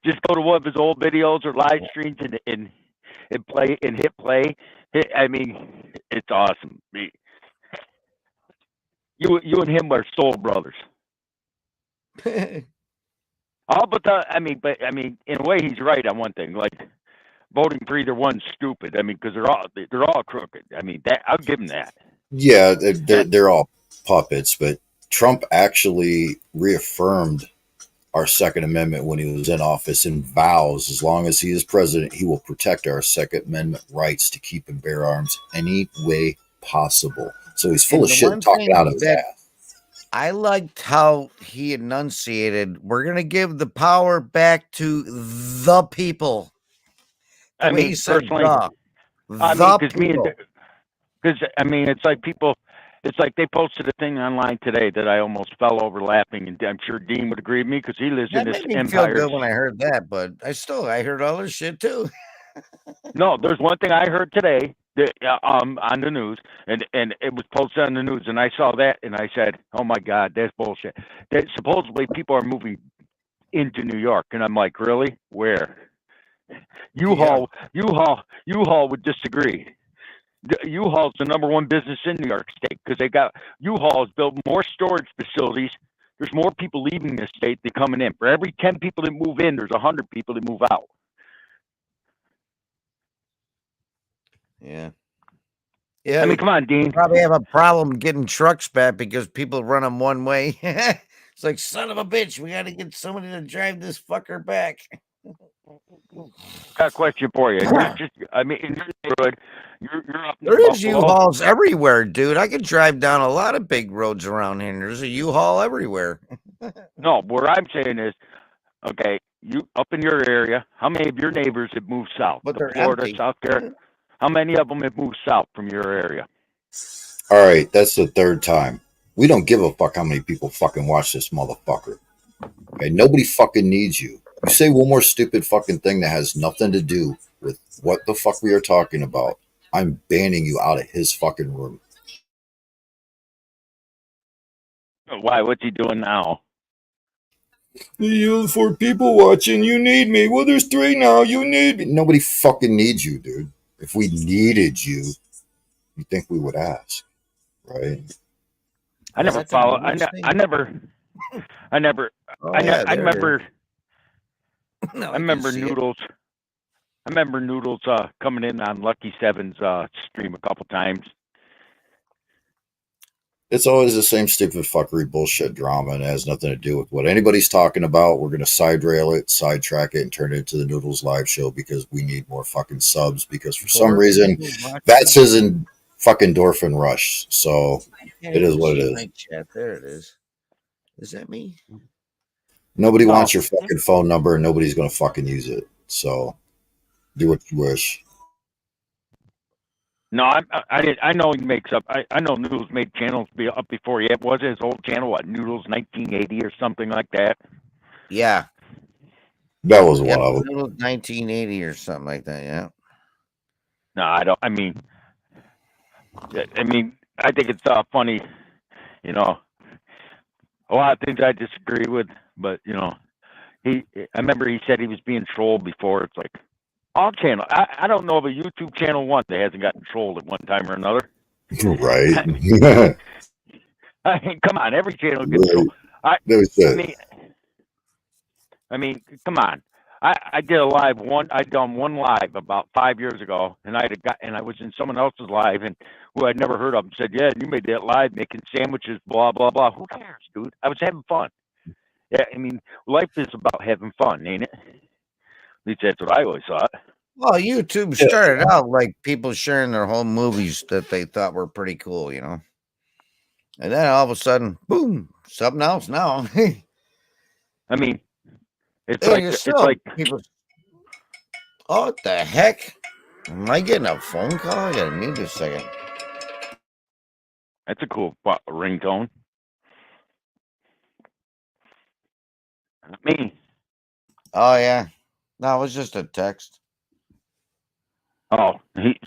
Just go to one of his old videos or live streams and play and hit play. I mean, it's awesome. You and him are soul brothers. I mean, in a way, he's right on one thing. Like voting for either one's stupid. I mean, because they're all crooked. I mean, that I'll give him that. Yeah, they're all puppets, but Trump actually reaffirmed our Second Amendment when he was in office and vows, as long as he is president, he will protect our Second Amendment rights to keep and bear arms any way possible. So he's full of shit talking out of his ass. I liked how he enunciated, we're going to give the power back to the people. I mean, personally, because I mean, it's like people, it's like they posted a thing online today that I almost fell over laughing, and I'm sure Dean would agree with me because he lives in this empire. Feel good when I heard that, but I heard other shit too. No, there's one thing I heard today that, on the news, and it was posted on the news, and I saw that, and I said, "Oh my God, that's bullshit." That supposedly people are moving into New York, and I'm like, really? Where? U-Haul would disagree. U-Haul's the number one business in New York State because they got U-Haul has built more storage facilities. There's more people leaving the state than coming in. For every 10 people that move in, there's 100 people that move out. Yeah. I mean, come on, Dean. Probably have a problem getting trucks back because people run them one way. It's like, son of a bitch, we got to get somebody to drive this fucker back. Got a question for you. You're just, I mean, in your neighborhood, you're up in There is Buffalo. U-Hauls everywhere, dude. I could drive down a lot of big roads around here. There's a U-Haul everywhere. No, what I'm saying is, okay, you up in your area, how many of your neighbors have moved south? But they're Florida, empty. South Carolina. How many of them have moved south from your area? All right, that's the third time. We don't give a fuck how many people fucking watch this motherfucker. Okay, nobody fucking needs you. You say one more stupid fucking thing that has nothing to do with what the fuck we are talking about, I'm banning you out of his fucking room. Why? What's he doing now? You 4 people watching, you need me. Well, there's 3 now. You need me. Nobody fucking needs you, dude. If we needed you, you think we would ask, right? I never follow. I never. Oh, I remember. Now I can remember see it. Noodles. I remember Noodles coming in on Lucky Seven's stream a couple times. It's always the same stupid fuckery bullshit drama, and it has nothing to do with what anybody's talking about. We're going to side rail it, sidetrack it, and turn it into the Noodles live show because we need more fucking subs. Because for some reason, that's his fucking endorphin rush. So Can't it is even what it see is. my chat. There it is. Is that me? Nobody No. wants your fucking phone number, and nobody's going to fucking use it. So do what you wish. No, I know he makes up. I know Noodles made channels be up before he was his old channel. What, Noodles 1980 or something like that? Yeah. That was Yeah, one of them. Noodles 1980 or something like that. Yeah. No, I don't. I mean, I think it's funny. You know, a lot of things I disagree with, but you know, I remember he said he was being trolled before. It's like all channel. I don't know of a YouTube channel one that hasn't gotten trolled at one time or another. Right. I mean, come on, every channel gets Right. trolled. That's it. I mean, come on. I did a live one. I done one live about 5 years ago, and I was in someone else's live, and who I'd never heard of him said, "Yeah, you made that live making sandwiches, blah blah blah." Who cares, dude? I was having fun. Yeah, I mean, life is about having fun, ain't it? At least that's what I always thought. Well, YouTube started out like people sharing their home movies that they thought were pretty cool, you know. And then all of a sudden, boom, something else now. I mean, it's And like you're it's still like people. Oh, what the heck? Am I getting a phone call? I gotta mute this a second. that's a cool ringtone. Me. Oh yeah. No, it was just a text. Oh, he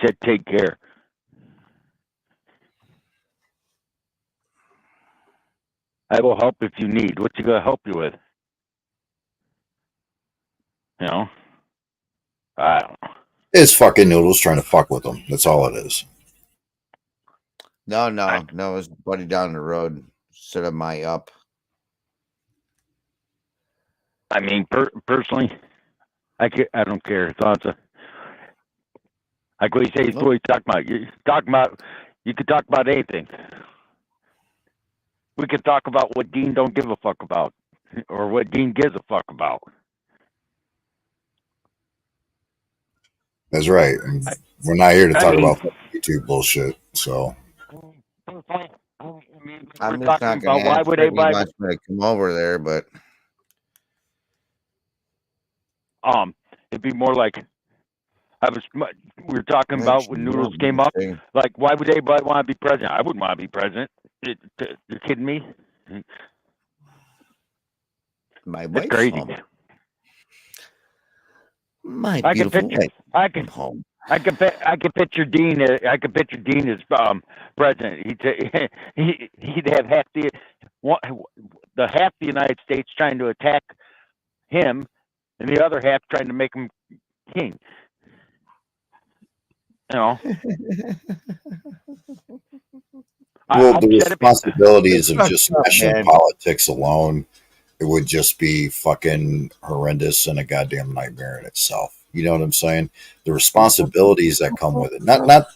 said take care. I will help if you need. What's he gonna help you with? You know, I don't know. It's fucking Noodles trying to fuck with them. That's all it is. No, it was buddy down the road. Set up my up. I mean, personally, I don't care. It's awesome. Like what you say, what you talk about. You could talk about anything. We could talk about what Dean don't give a fuck about, or what Dean gives a fuck about. That's right. And we're not here to talk about YouTube bullshit. So I'm just not going to why ask would if he anybody? wants me to come over there, but It'd be more like we were talking about when Noodles came up. Like, why would anybody want to be president? I wouldn't want to be president. You're kidding me? my It's wife's crazy. home. My beautiful wife. I can home. I can picture Dean. I can picture Dean as president. He'd have half the United States trying to attack him, and the other half trying to make him king. You know. Well, the responsibilities of just national politics alone, it would just be fucking horrendous and a goddamn nightmare in itself. You know what I'm saying? The responsibilities that come with it. Not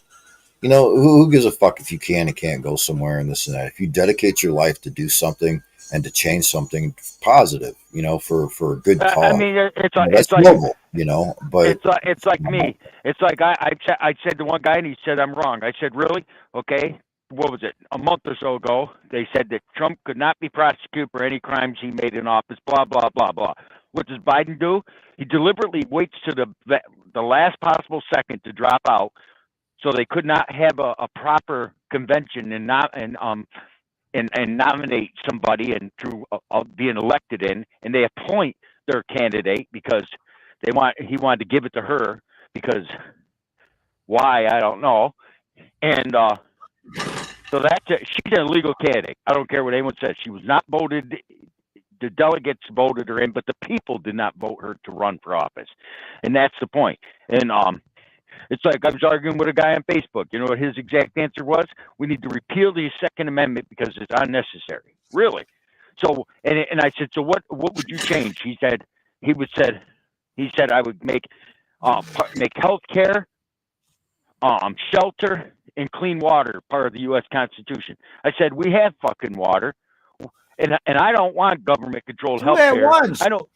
you know, who gives a fuck if you can and can't go somewhere and this and that. If you dedicate your life to do something and to change something positive, you know, for a good cause. I mean, it's that's like noble, you know, but it's like me. It's like I said to one guy and he said I'm wrong. I said, really? Okay. What was it? A month or so ago, they said that Trump could not be prosecuted for any crimes he made in office. Blah blah blah blah. What does Biden do? He deliberately waits to the last possible second to drop out, so they could not have a proper convention and nominate somebody and through being elected in, and they appoint their candidate because he wanted to give it to her because why I don't know, and so she's an illegal candidate. I don't care what anyone says. She was not voted. The delegates voted her in, but the people did not vote her to run for office, and that's the point. And it's like I was arguing with a guy on Facebook. You know what his exact answer was? We need to repeal the Second Amendment because it's unnecessary. Really? So, and I said, so what would you change? He said, he said I would make health care, shelter, and clean water part of the U.S. Constitution. I said we have fucking water, and I don't want government controlled health care. I don't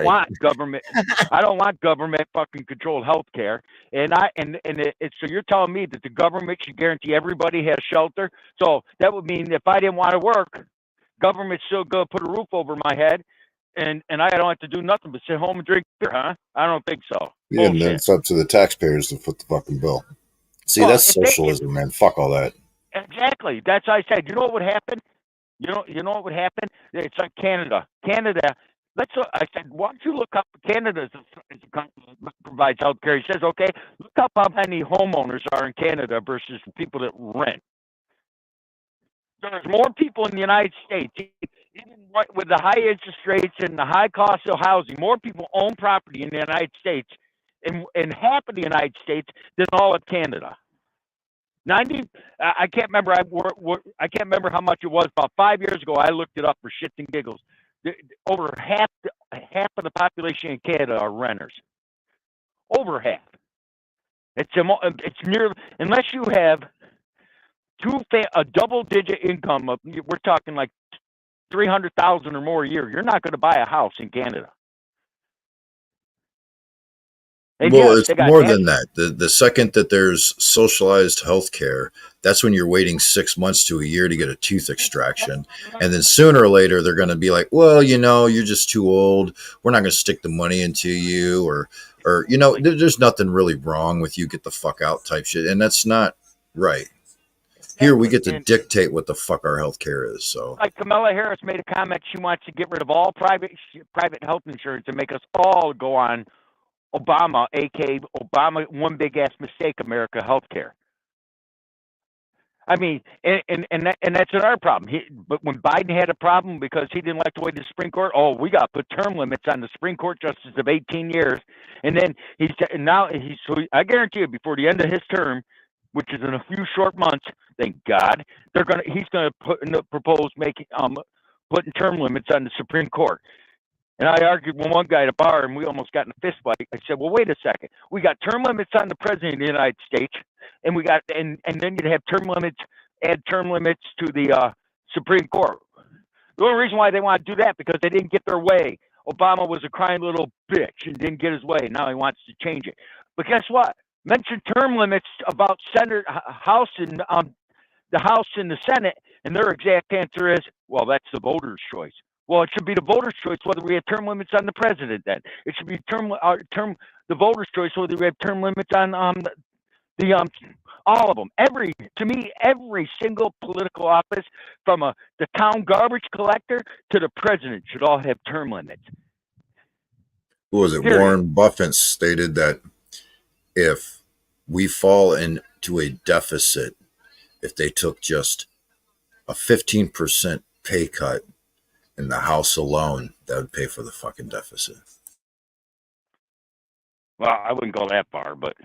want government. I don't want government fucking controlled health care. And so you're telling me that the government should guarantee everybody has shelter? So that would mean if I didn't want to work, government's still gonna put a roof over my head, and I don't have to do nothing but sit home and drink beer, huh? I don't think so. Yeah, and then it's up to the taxpayers to foot the fucking bill. See, that's socialism, man. Fuck all that. Exactly. That's what I said. You know what would happen? You know what would happen? It's like Canada. I said, why don't you look up Canada as a country that provides health care? He says, okay, look up how many homeowners are in Canada versus people that rent. There's more people in the United States, even with the high interest rates and the high cost of housing, more people own property in the United States and half of the United States than all of Canada. I can't remember. I can't remember how much it was. About 5 years ago, I looked it up for shits and giggles. Over half of the population in Canada are renters. Over half. It's near, unless you have a double-digit income of, we're talking like $300,000 or more a year. You're not going to buy a house in Canada. And well, it's more than that. The second that there's socialized health care, that's when you're waiting 6 months to a year to get a tooth extraction. And then sooner or later, they're going to be like, well, you're just too old. We're not going to stick the money into you. Or there's nothing really wrong with you. Get the fuck out type shit. And that's not right. Here, we get to dictate what the fuck our health care is. So, like Kamala Harris made a comment, she wants to get rid of all private health insurance and make us all go on Obama, aka Obama, one big ass mistake, America healthcare. I mean, and that's not our problem. But when Biden had a problem because he didn't like the way the Supreme Court, we got to put term limits on the Supreme Court justice of 18 years. And then I guarantee you, before the end of his term, which is in a few short months, thank God, he's gonna propose putting term limits on the Supreme Court. And I argued with one guy at a bar, and we almost got in a fist fight. I said, "Well, wait a second. We got term limits on the president of the United States, and then you'd have add term limits to the Supreme Court. The only reason why they want to do that because they didn't get their way. Obama was a crying little bitch and didn't get his way. Now he wants to change it. But guess what? Mention term limits about House and the House and the Senate, and their exact answer is, well, that's the voter's choice. Well, it should be the voter's choice whether we have term limits on the president. Then it should be the voter's choice whether we have term limits on all of them. Every single political office, from the town garbage collector to the president, should all have term limits. Who was it? Period. Warren Buffett stated that if we fall into a deficit, if they took just a 15% pay cut in the House alone, that would pay for the fucking deficit. Well, I wouldn't go that far, but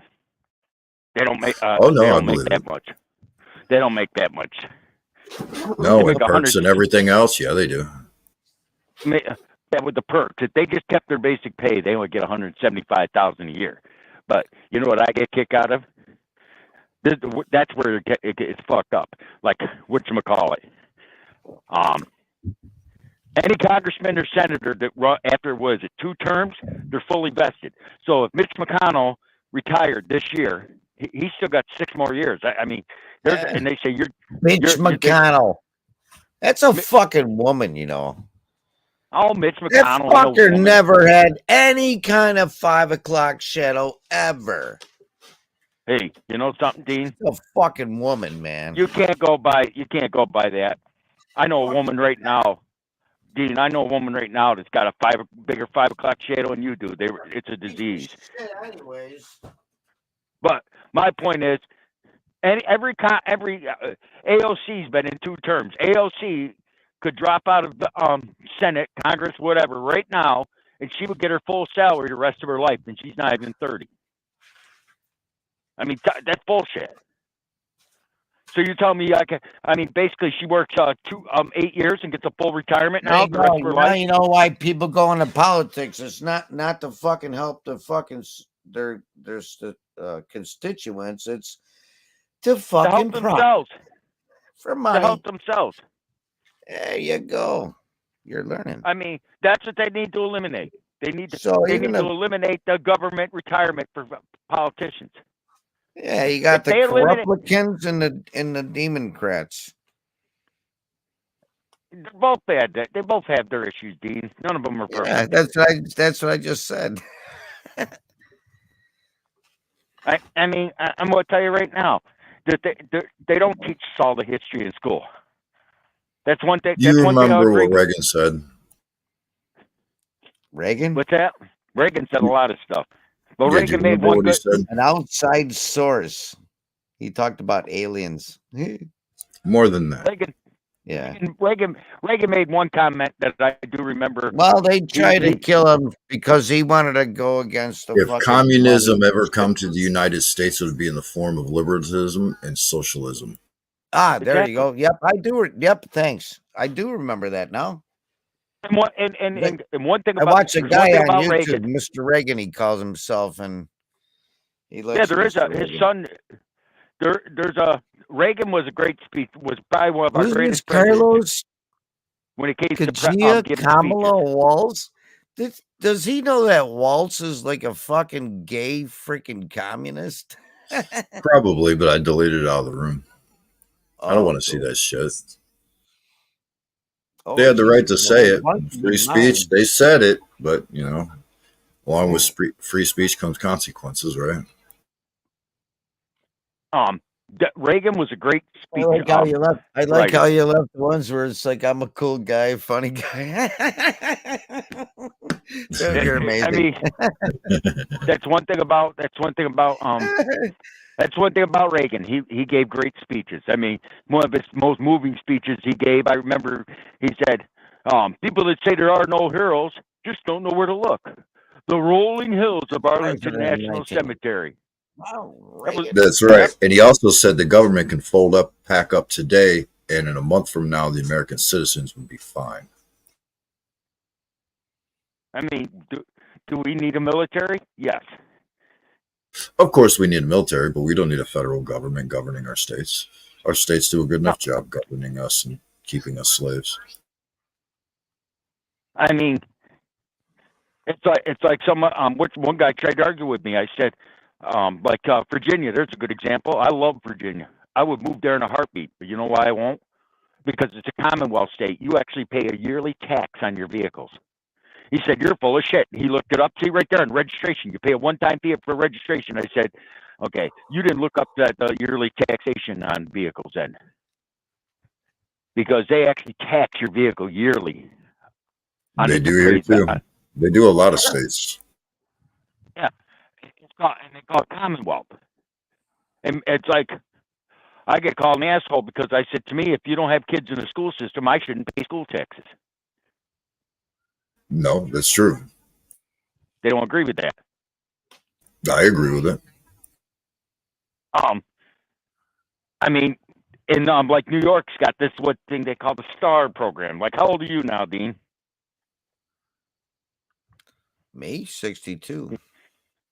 they don't make. I don't make believe that much. They don't make that much. No, with perks and everything else, yeah, they do. Yeah, with the perks, if they just kept their basic pay, they would get $175,000 a year. But you know what I get kicked out of? That's where it gets fucked up. Like whatchamacallit. Any congressman or senator that after, 2 terms, they're fully vested. So if Mitch McConnell retired this year, he's still got 6 more years. I mean, and they say Mitch McConnell. That's a fucking woman, you know. Oh, Mitch McConnell. That fucker never had any kind of 5 o'clock shadow ever. Hey, you know something, Dean? It's a fucking woman, man. You can't go by that. I know a woman right now. Dean, I know a woman right now that's got a bigger 5 o'clock shadow than you do. It's a disease. Anyways. But my point is, every AOC's been in 2 terms. AOC could drop out of the Senate, Congress, whatever, right now, and she would get her full salary the rest of her life, and she's not even 30. I mean, that's bullshit. So you tell me basically she works 8 years and gets a full retirement There now you the rest go. of her Now life. you know why people go into politics. It's not to fucking help the fucking their constituents. It's to To fucking help themselves. for To money. help themselves. There you go. You're learning. I mean, that's what they need to eliminate. They need to eliminate the government retirement for politicians. Yeah, you got the Republicans and the Democrats. They're both bad. They both have their issues, Dean. None of them are perfect. Yeah, that's what I just said. I'm going to tell you right now that they don't teach us all the history in school. That's one thing. You That's one thing I'll remember agree what with. Reagan said? Reagan? What's that? Reagan said a lot of stuff. But Yeah, Reagan made one good. An outside source. He talked about aliens. More than that. Reagan made one comment that I do remember. Well, they tried to kill him because he wanted to go against the If communism ever come to the United States, it would be in the form of liberalism and socialism. Ah, there you go. Yep, I do. Yep, thanks. I do remember that now. And one thing about I watched a guy on YouTube, Reagan, Mr. Reagan, he calls himself, and he looks. Yeah, there is his son. There's a Reagan was a great speech. Was probably one of our greatest presidents. Carlos when it came Kajia to Kamala Waltz. Does he know that Waltz is like a fucking gay freaking communist? Probably, but I deleted it out of the room. I don't want to see cool. that shit. They had the right to say it. Free speech, they said it, but, along with free speech comes consequences, right? Reagan was a great speech. I like how you left. I like how you left the ones where it's like I'm a cool guy, funny guy. You're amazing. I mean, that's one thing about Reagan. He gave great speeches. I mean, one of his most moving speeches he gave, I remember he said, people that say there are no heroes just don't know where to look. The rolling hills of Arlington National Cemetery. Wow, that's right. And he also said the government can pack up today, and in a month from now, the American citizens would be fine. I mean, do we need a military? Yes. Of course, we need a military, but we don't need a federal government governing our states. Our states do a good enough job governing us and keeping us slaves. I mean, it's like one guy tried to argue with me. I said, Virginia, there's a good example. I love Virginia. I would move there in a heartbeat, but you know why I won't? Because it's a Commonwealth state. You actually pay a yearly tax on your vehicles. He said, you're full of shit. He looked it up. See right there in registration. You pay a one-time fee for registration. I said, okay, you didn't look up the yearly taxation on vehicles then. Because they actually tax your vehicle yearly. They do here too. They do a lot of states. Yeah. They call it Commonwealth. And it's like, I get called an asshole because I said, to me, if you don't have kids in the school system, I shouldn't pay school taxes. No, that's true. They don't agree with that. I agree with it. I mean, in like New York's got this thing they call the STAR program. Like, how old are you now, Dean? Me, 62.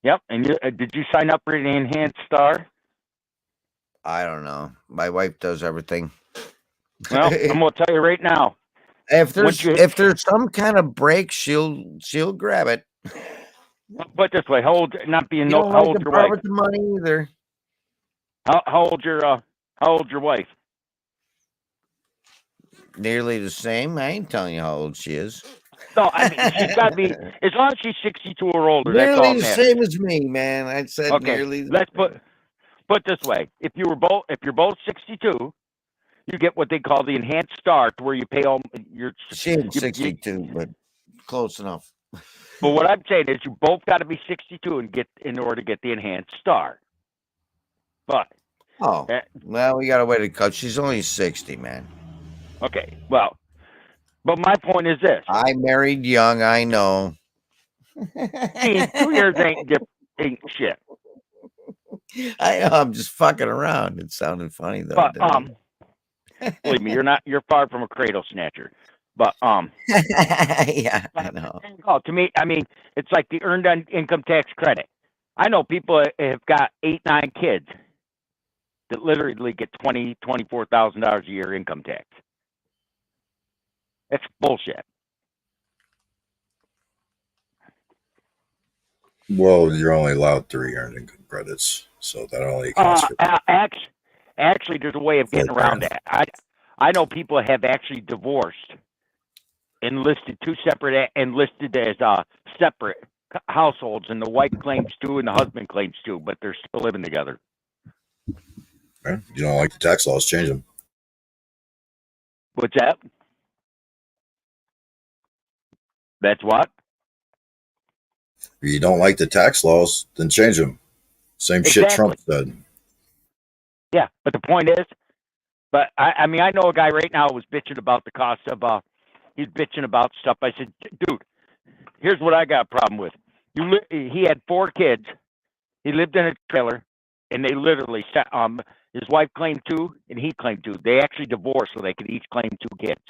Yep. And did you sign up for the enhanced STAR? I don't know. My wife does everything. Well, I'm gonna tell you right now. If there's some kind of break, she'll grab it. Put this way, how old? Not being how old your wife? With the money either. How old your wife? Nearly the same. I ain't telling you how old she is. No, I mean she's got to be as long as she's 62 or older. Nearly that's all the same as me, man. I said okay. Nearly. Let's put this way: if you're both 62. You get what they call the enhanced STAR, to where you pay all your. She ain't 62, but close enough. But what I'm saying is, you both got to be 62 in order to get the enhanced STAR. But well, we got to wait a cut. She's only 60, man. Okay, well, but my point is this: I married young. I know. 2 years ain't shit. I know. I'm just fucking around. It sounded funny though. But Didn't believe me, you're far from a cradle snatcher. But yeah, I know. to me, I mean, it's like the earned income tax credit. I know people have got 8, 9 kids that literally get $24,000 a year income tax. That's bullshit. Well, you're only allowed 3 earned income credits, so that only accounts for. Actually, there's a way of getting around that. I know people have actually divorced and listed listed as separate households, and the wife claims 2 and the husband claims 2, but they're still living together. Okay. You don't like the tax laws, change them. What's that? That's what? If you don't like the tax laws, then change them. Same shit Trump said. Yeah, but the point is, I mean, I know a guy right now who's bitching about the cost of, he's bitching about stuff. I said, dude, here's what I got a problem with. He had 4 kids. He lived in a trailer, and they literally set, his wife claimed 2, and he claimed 2. They actually divorced so they could each claim 2 kids.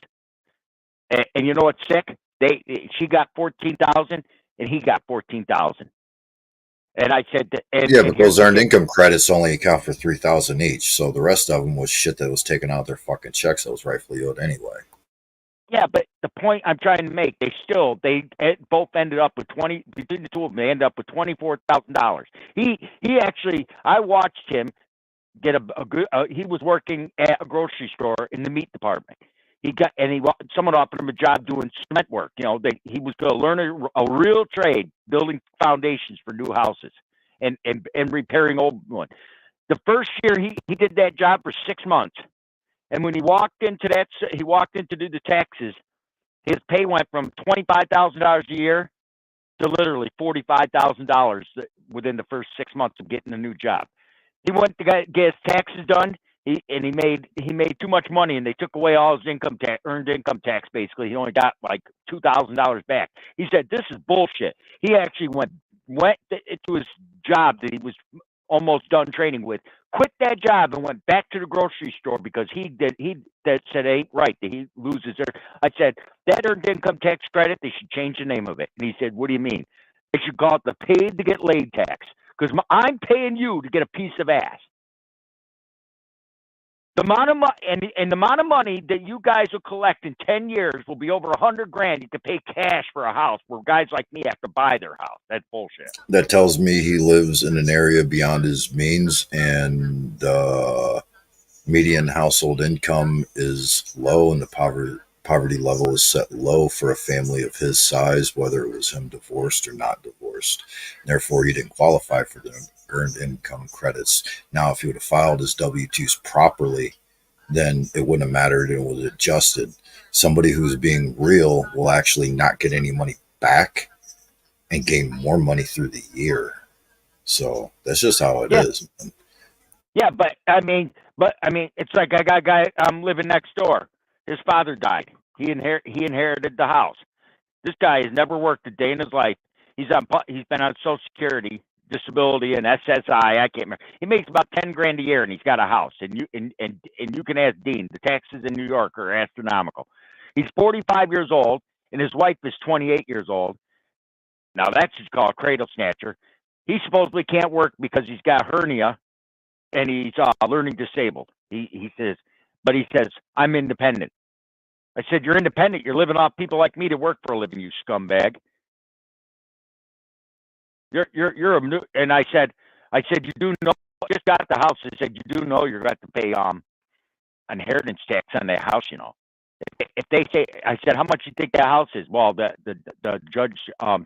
And you know what's sick? She got 14,000, and he got 14,000. And I said, but those earned income credits only account for 3,000 each. So the rest of them was shit that was taken out of their fucking checks that was rightfully owed anyway. Yeah, but the point I'm trying to make, they both ended up with between the two of them, they ended up with $24,000. He actually, I watched him get a good. He was working at a grocery store in the meat department. Someone offered him a job doing cement work. You know, he was going to learn a real trade, building foundations for new houses and repairing old ones. The first year he did that job for 6 months, and when he walked into do the taxes, his pay went from $25,000 a year to literally $45,000 within the first 6 months of getting a new job. He went to get his taxes done. He made too much money, and they took away all his earned income tax. Basically, he only got like $2,000 back. He said, "This is bullshit." He actually went to his job that he was almost done training with, quit that job, and went back to the grocery store because he said it ain't right that he loses there. I said that earned income tax credit, they should change the name of it. And he said, "What do you mean?" They should call it the paid to get laid tax, because I'm paying you to get a piece of ass. The amount of the amount of money that you guys will collect in 10 years will be over $100,000. You can pay cash for a house, where guys like me have to buy their house. That's bullshit. That tells me he lives in an area beyond his means, and the median household income is low, and the poverty level is set low for a family of his size, whether it was him divorced or not divorced. Therefore, he didn't qualify for the earned income credits. Now, if he would have filed his W-2s properly, then it wouldn't have mattered, and it was adjusted. Somebody who's being real will actually not get any money back and gain more money through the year. So that's just how it is. Yeah, but I mean, it's like I got a guy living next door. His father died. He inherited the house. This guy has never worked a day in his life. He's been on Social Security, disability, and SSI. I can't remember. He makes about $10,000 a year, and he's got a house. And you can ask Dean. The taxes in New York are astronomical. He's 45 years old, and his wife is 28 years old. Now that's just called a cradle snatcher. He supposedly can't work because he's got hernia, and he's learning disabled. He says, I'm independent. I said, "You're independent. You're living off people like me to work for a living, you scumbag. You're a new." And I said, "You do know, just got the house." I said, "You do know you're going to pay inheritance tax on that house, you know." If they say, I said, "How much you think that house is?" Well, the judge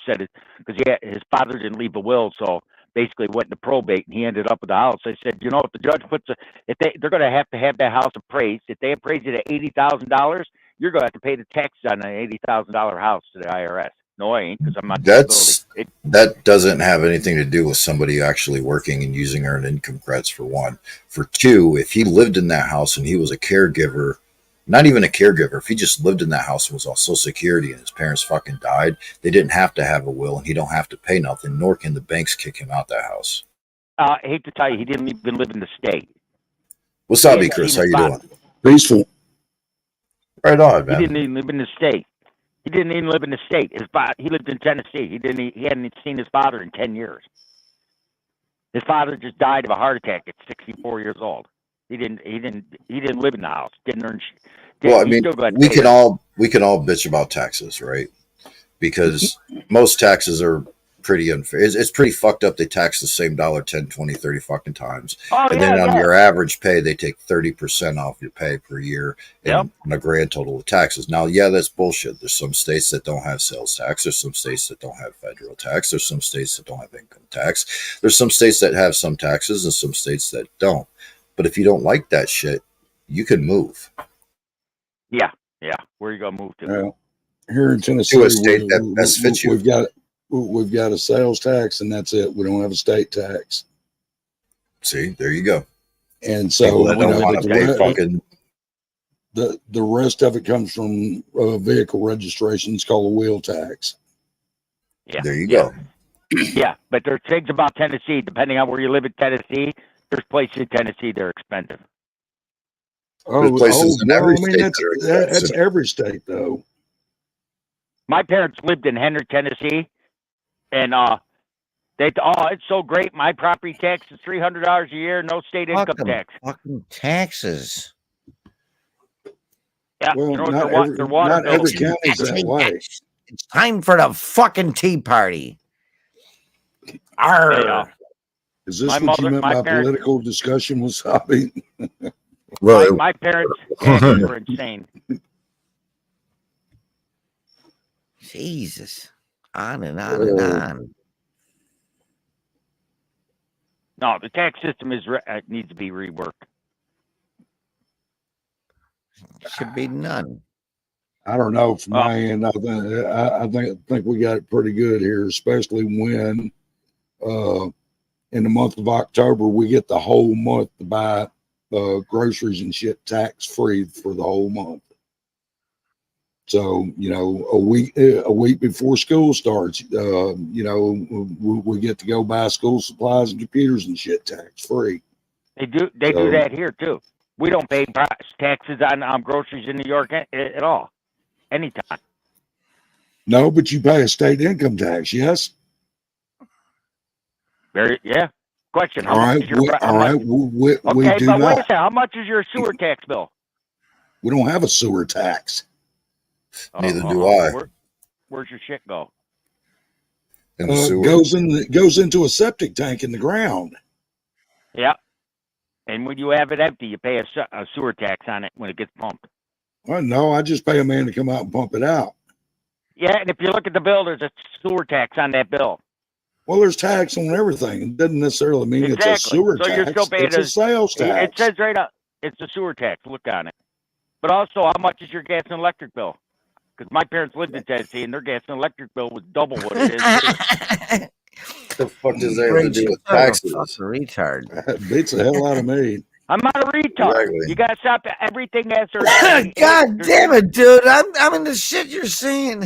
said it because his father didn't leave a will, so basically went into probate, and he ended up with the house. I said, "You know, if the judge they're going to have that house appraised. If they appraise it at $80,000, you're going to have to pay the taxes on an $80,000 house to the IRS." No, I ain't, because I'm not. That doesn't have anything to do with somebody actually working and using earned income credits, for one. For two, if he lived in that house and he was a caregiver, not even a caregiver, if he just lived in that house and was on Social Security and his parents fucking died, they didn't have to have a will, and he don't have to pay nothing, nor can the banks kick him out that house. I hate to tell you, he didn't even live in the state. What's He up, hadn't Chris? seen How his you father. doing? Peaceful. Right on, He man. didn't even live in the state. He didn't even live in the state. He lived in Tennessee. He hadn't seen his father in 10 years. His father just died of a heart attack at 64 years old. He didn't live in the house. Didn't earn. Well, I He mean, still got we paid. can all bitch about taxes, right? Because most taxes are pretty unfair. It's pretty fucked up. They tax the same dollar 10, 20, 30 fucking times. Oh, And yeah, then on yeah. your average pay, they take 30% off your pay per year Yep. on a grand total of taxes. Now, yeah, that's bullshit. There's some states that don't have sales tax. There's some states that don't have federal tax. There's some states that don't have income tax. There's some states that have some taxes and some states that don't. But if you don't like that shit, you can move Yeah, yeah. Where you gonna move to? Well, here in Tennessee, to a state that best fits you. we've got a sales tax, and that's it. We don't have a state tax, See, there you go. and so People that don't don't want to pay fucking. the rest of it comes from vehicle registration. It's called a wheel tax. Yeah. There you yeah. go. Yeah, but there's things about Tennessee. Depending on where you live in Tennessee, there's places in Tennessee that are expensive. There's places in every state that's that are expensive. every state though. My parents lived in Henry, Tennessee, and it's so great. My property tax is $300 a year, no state income tax. Fucking taxes. Yeah, Well, you know not their water not bill. every county's that way. It's time for the fucking tea party. Arr. Yeah. Is this My what you mother- meant my by parents- political discussion, Wasabi? Well, My parents' taxes were insane. Jesus. On and on and on. No, the tax system needs to be reworked. Should be none. I don't know. From my end, I think we got it pretty good here, especially when in the month of October we get the whole month to buy groceries and shit tax free for the whole month. So a week before school starts, we get to go buy school supplies and computers and shit tax free. They do that here too. We don't pay taxes on groceries in New York at all, anytime. No, but you pay a state income tax, yes. Yeah. Question. All right. We do Wait a not. second. How much is your sewer tax bill? We don't have a sewer tax. Neither do I. Where's your shit go? In the sewer. Goes into a septic tank in the ground. Yeah. And when you have it empty, you pay a sewer tax on it when it gets pumped. Well, no, I just pay a man to come out and pump it out. Yeah, and if you look at the bill, there's a sewer tax on that bill. Well, there's tax on everything. It doesn't necessarily mean Exactly. it's a sewer So tax. you're still paying it's a sales tax. It says right up, it's a sewer tax. Look on it. But also, how much is your gas and electric bill? Because my parents lived in Tennessee, and their gas and electric bill was double what it is here. What the fuck does that have to do with taxes? Retard. That beats the hell out of me. I'm not a retard. Exactly. You gotta stop everything as God damn it, dude! I'm in the shit you're saying.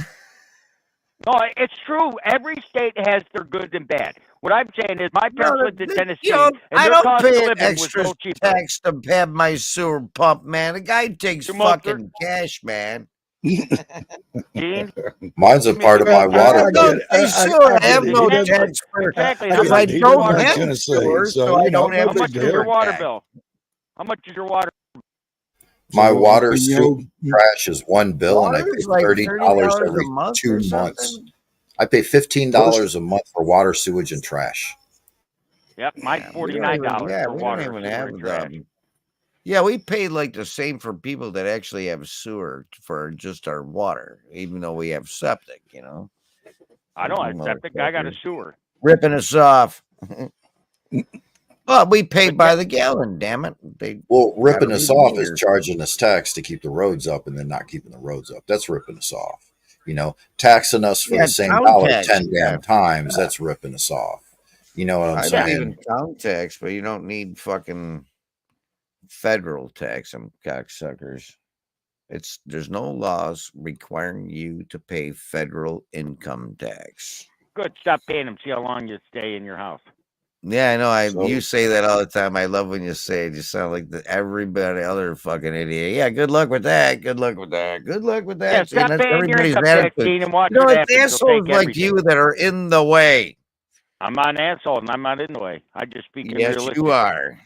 No, it's true. Every state has their good and bad. What I'm saying is, my parents lived in Tennessee, and I their don't cost pay of an living was extra so cheap. tax to have my sewer pump, man. The guy takes Your mother- fucking cash, man. Gene? Mine's a part of my water bill. I have no tax for Exactly. because I don't have a sewer, so I don't have How much is your water bill? How much is your water? My So, water, you sewer, know, trash is one bill, and I pay Water's like $30 a every month 2 or months. something. I pay $15 a month for water, sewage, and trash. Yep, mine's $49 for water. We don't even sewer, have and trash. them. Yeah, we pay like the same for people that actually have sewer for just our water, even though we have septic, I don't have septic. I got a sewer. Ripping us off. Well, we pay by the gallon, damn it. Well, ripping gotta us read off meters. is charging us tax to keep the roads up and then not keeping the roads up. That's ripping us off. Taxing us for Yeah, the same town dollar tax, 10 yeah. damn times. That's ripping us off. You know what I'm I saying? don't even count tax, but you don't need fucking federal tax, them cocksuckers. There's no laws requiring you to pay federal income tax. Good. Stop paying them. See how long you stay in your house. Yeah, I know. So- You say that all the time. I love when you say it. You sound like everybody other fucking idiot. Yeah, good luck with that. Good luck with that. Good luck with Yeah, that. stop And that's paying your everybody's income tax, attitude. Dean, and watch You know, what it's happens. They'll assholes take like everything. you that are in the way. I'm not an asshole, and I'm not in the way. I just speak in Yes, realistic. you are.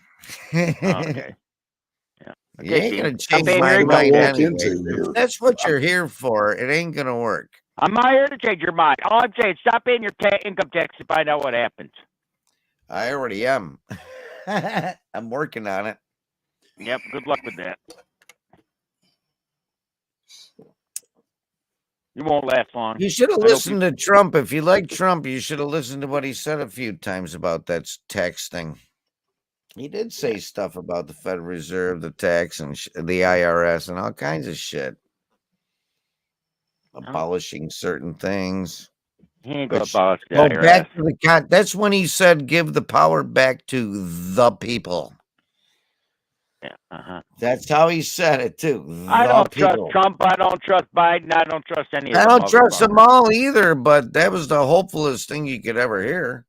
Okay. Yeah. You Okay, ain't gonna Dean. Stop change paying my your income I mind walk tax. anyway. into here. That's what you're here for. It ain't gonna work. I'm not here to change your mind. All I'm saying, stop paying your income tax to find out what happens. I already am. I'm working on it. Yep. Good luck with that. You won't last long. You should have I know listened to Trump. If you like Trump, you should have listened to what he said a few times about that tax thing. He did say stuff about the Federal Reserve, the tax, and the IRS, and all kinds of shit. Abolishing certain things. He ain't gonna Which, abolish the well, IRS. back to the that's when he said, "Give the power back to the people." Yeah. That's how he said it too. I don't trust people. Trump. I don't trust Biden. I don't trust any of I them. don't trust them all either, but that was the hopefulest thing you could ever hear.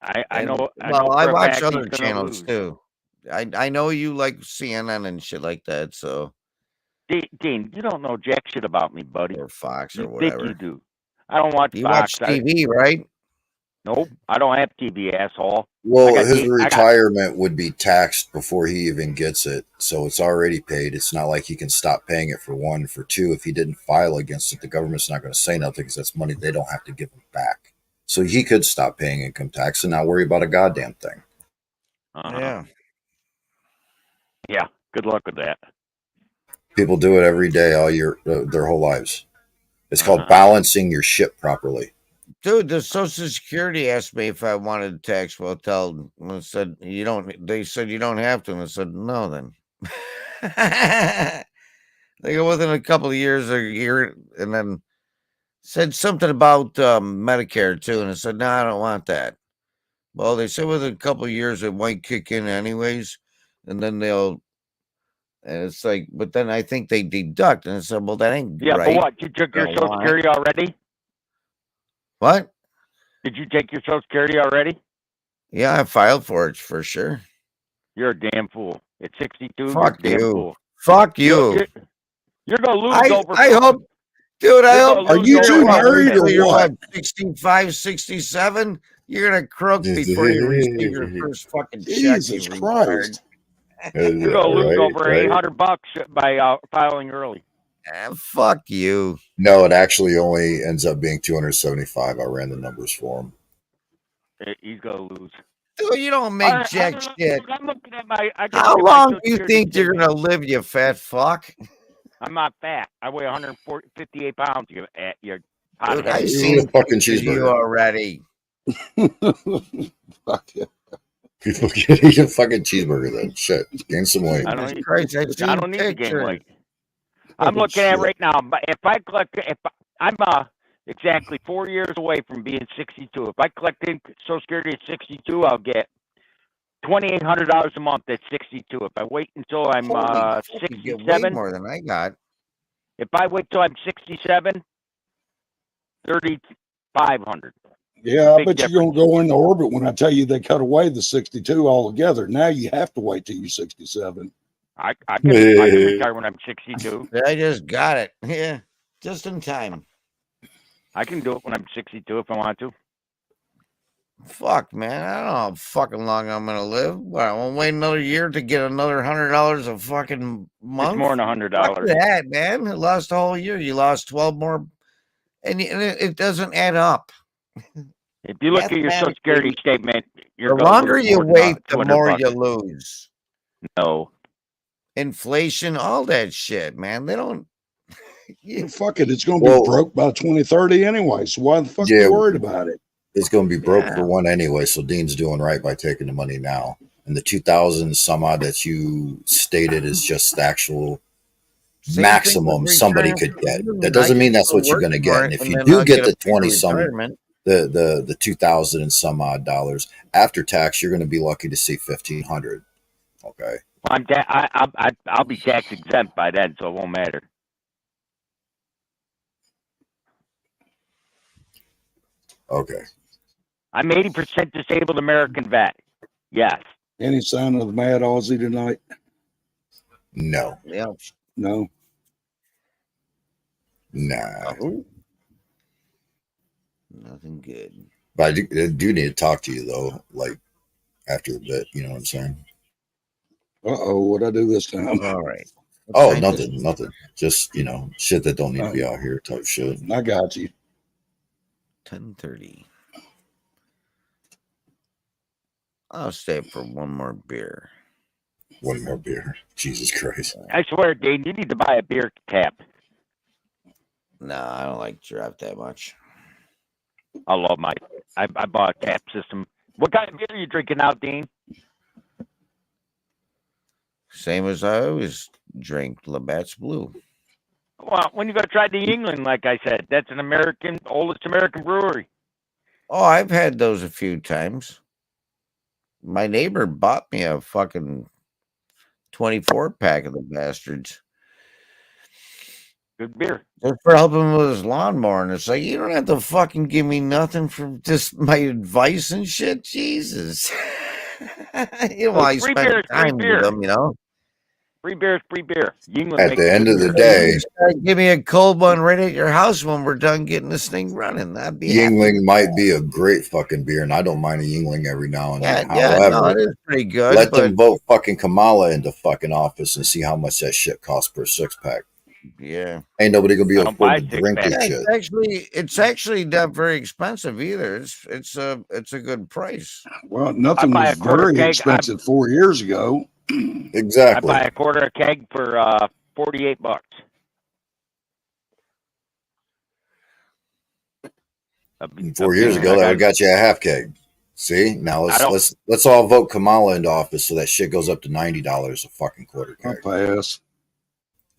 I know. Well, I for a watch fact other he's gonna channels lose. too. I know you like CNN and shit like that, so Dean, you don't know jack shit about me, buddy. or Fox or You whatever. think you do? I don't watch You Fox. watch TV, right? Nope, I don't have TV, asshole. Well, his retirement would be taxed before he even gets it, so it's already paid. It's not like he can stop paying it for one. For two, if he didn't file against it, the government's not going to say nothing because that's money they don't have to give him back. So he could stop paying income tax and not worry about a goddamn thing. Yeah. Yeah. Good luck with that. People do it every day, all year, their whole lives. It's called balancing your shit properly. Dude, the Social Security asked me if I wanted tax withheld. I said you don't. They said you don't have to, and I said no. Then they go within a couple of years or a year, and then said something about Medicare too, and I said no, I don't want that. Well, they said within a couple of years it might kick in anyways, and then they'll. And it's like, but then I think they deduct, and I said, well, that ain't Yeah, right. but what? You took your Social Security already? What? Did you take your Social Security already? Yeah, I filed for it for sure. You're a damn fool. At 62, Fuck you're a damn you. fool. Fuck you. You're gonna lose over. I hope, dude. I hope. Are you too married or you're what? 65, 67. You're gonna croak before you receive your first fucking check. Jesus Christ. You're gonna lose over $800 by filing early. Fuck you. No, it actually only ends up being 275. I ran the numbers for him. He's gonna lose. Dude, you don't make jack shit. I'm looking at my. How long do you think you're gonna live, you fat fuck? I'm not fat. I weigh 158 pounds. You Dude, I've seen fucking pictures of you cheeseburger already. Fuck yeah. People can eat a fucking cheeseburger then. Shit. Gain some weight. I don't need, Christ, I don't need to gain weight. I'm looking at right now. But if I collect, I'm exactly 4 years away from being 62. If I collect Social Security at 62, I'll get $2,800 a month at 62. If I wait until I'm 67, more than I got. If I wait till I'm 67, 3,500. Yeah, I bet you're going to go into orbit when I tell you they cut away the 62 altogether. Now you have to wait till you're 67. I can retire when I'm 62. I just got it. Yeah, just in time. I can do it when I'm 62 if I want to. Fuck, man. I don't know how fucking long I'm going to live. What, I'm going to wait another year to get another $100 a fucking month? It's more than $100. Fuck that, man. I lost a whole year. You lost 12 more. And it doesn't add up. If you look at your Social Security statement, the longer you wait, the more you lose. No. Inflation, all that shit, man. They don't. Fuck it. It's going to be broke by 2030 anyway. So why the fuck are you worried about it? It's going to be broke for one anyway. So Dean's doing right by taking the money now. And the 2,000 some odd that you stated is just the actual maximum somebody could get. That doesn't mean that's what you're going to get. And if you do get the 20 some, the 2,000 and some odd dollars after tax, you're going to be lucky to see 1,500. Okay. I'll be tax exempt by then, so it won't matter. Okay. I'm 80% disabled American vet. Yes. Any sign of the Mad Aussie tonight? No, Yeah. No. nah. Oh. Nothing good. But I do need to talk to you though, like after a bit. You know what I'm saying? Uh-oh, what'd I do this time? All right. Oh, nothing. Just shit that don't need to be Oh. out here type shit. I got you. 10:30. I'll stay for one more beer. One more beer. Jesus Christ. I swear, Dane, you need to buy a beer tap. No, I don't like draft that much. I love my. I bought a tap system. What kind of beer are you drinking now, Dean? Same as I always drink, Labatt's Blue. Well, when you go try the Yingling, like I said, that's an oldest American brewery. Oh, I've had those a few times. My neighbor bought me a fucking 24 pack of the bastards. Good beer. Just for helping him with his lawnmower. And it's like, you don't have to fucking give me nothing for just my advice and shit. Jesus. I free spent beer, time with them, Free beer is free beer. Yingling At makes the end good of the beer. day, give me a cold one right at your house when we're done getting this thing running. I'd be happy. Yingling might be a great fucking beer, and I don't mind a Yingling every now and then. Yeah, no, However, it is pretty good. let them vote fucking Kamala into fucking office and see how much that shit costs per 6-pack. Yeah, ain't nobody gonna be able to I don't buy afford to drink this shit. it's actually not very expensive either. It's a good price. Well, nothing buy was a quarter very keg. expensive 4 years ago. Exactly. I buy a quarter a keg for $48. 4 years ago, that would got you a half keg. See, now let's all vote Kamala into office so that shit goes up to $90 a fucking quarter keg. I'll pass.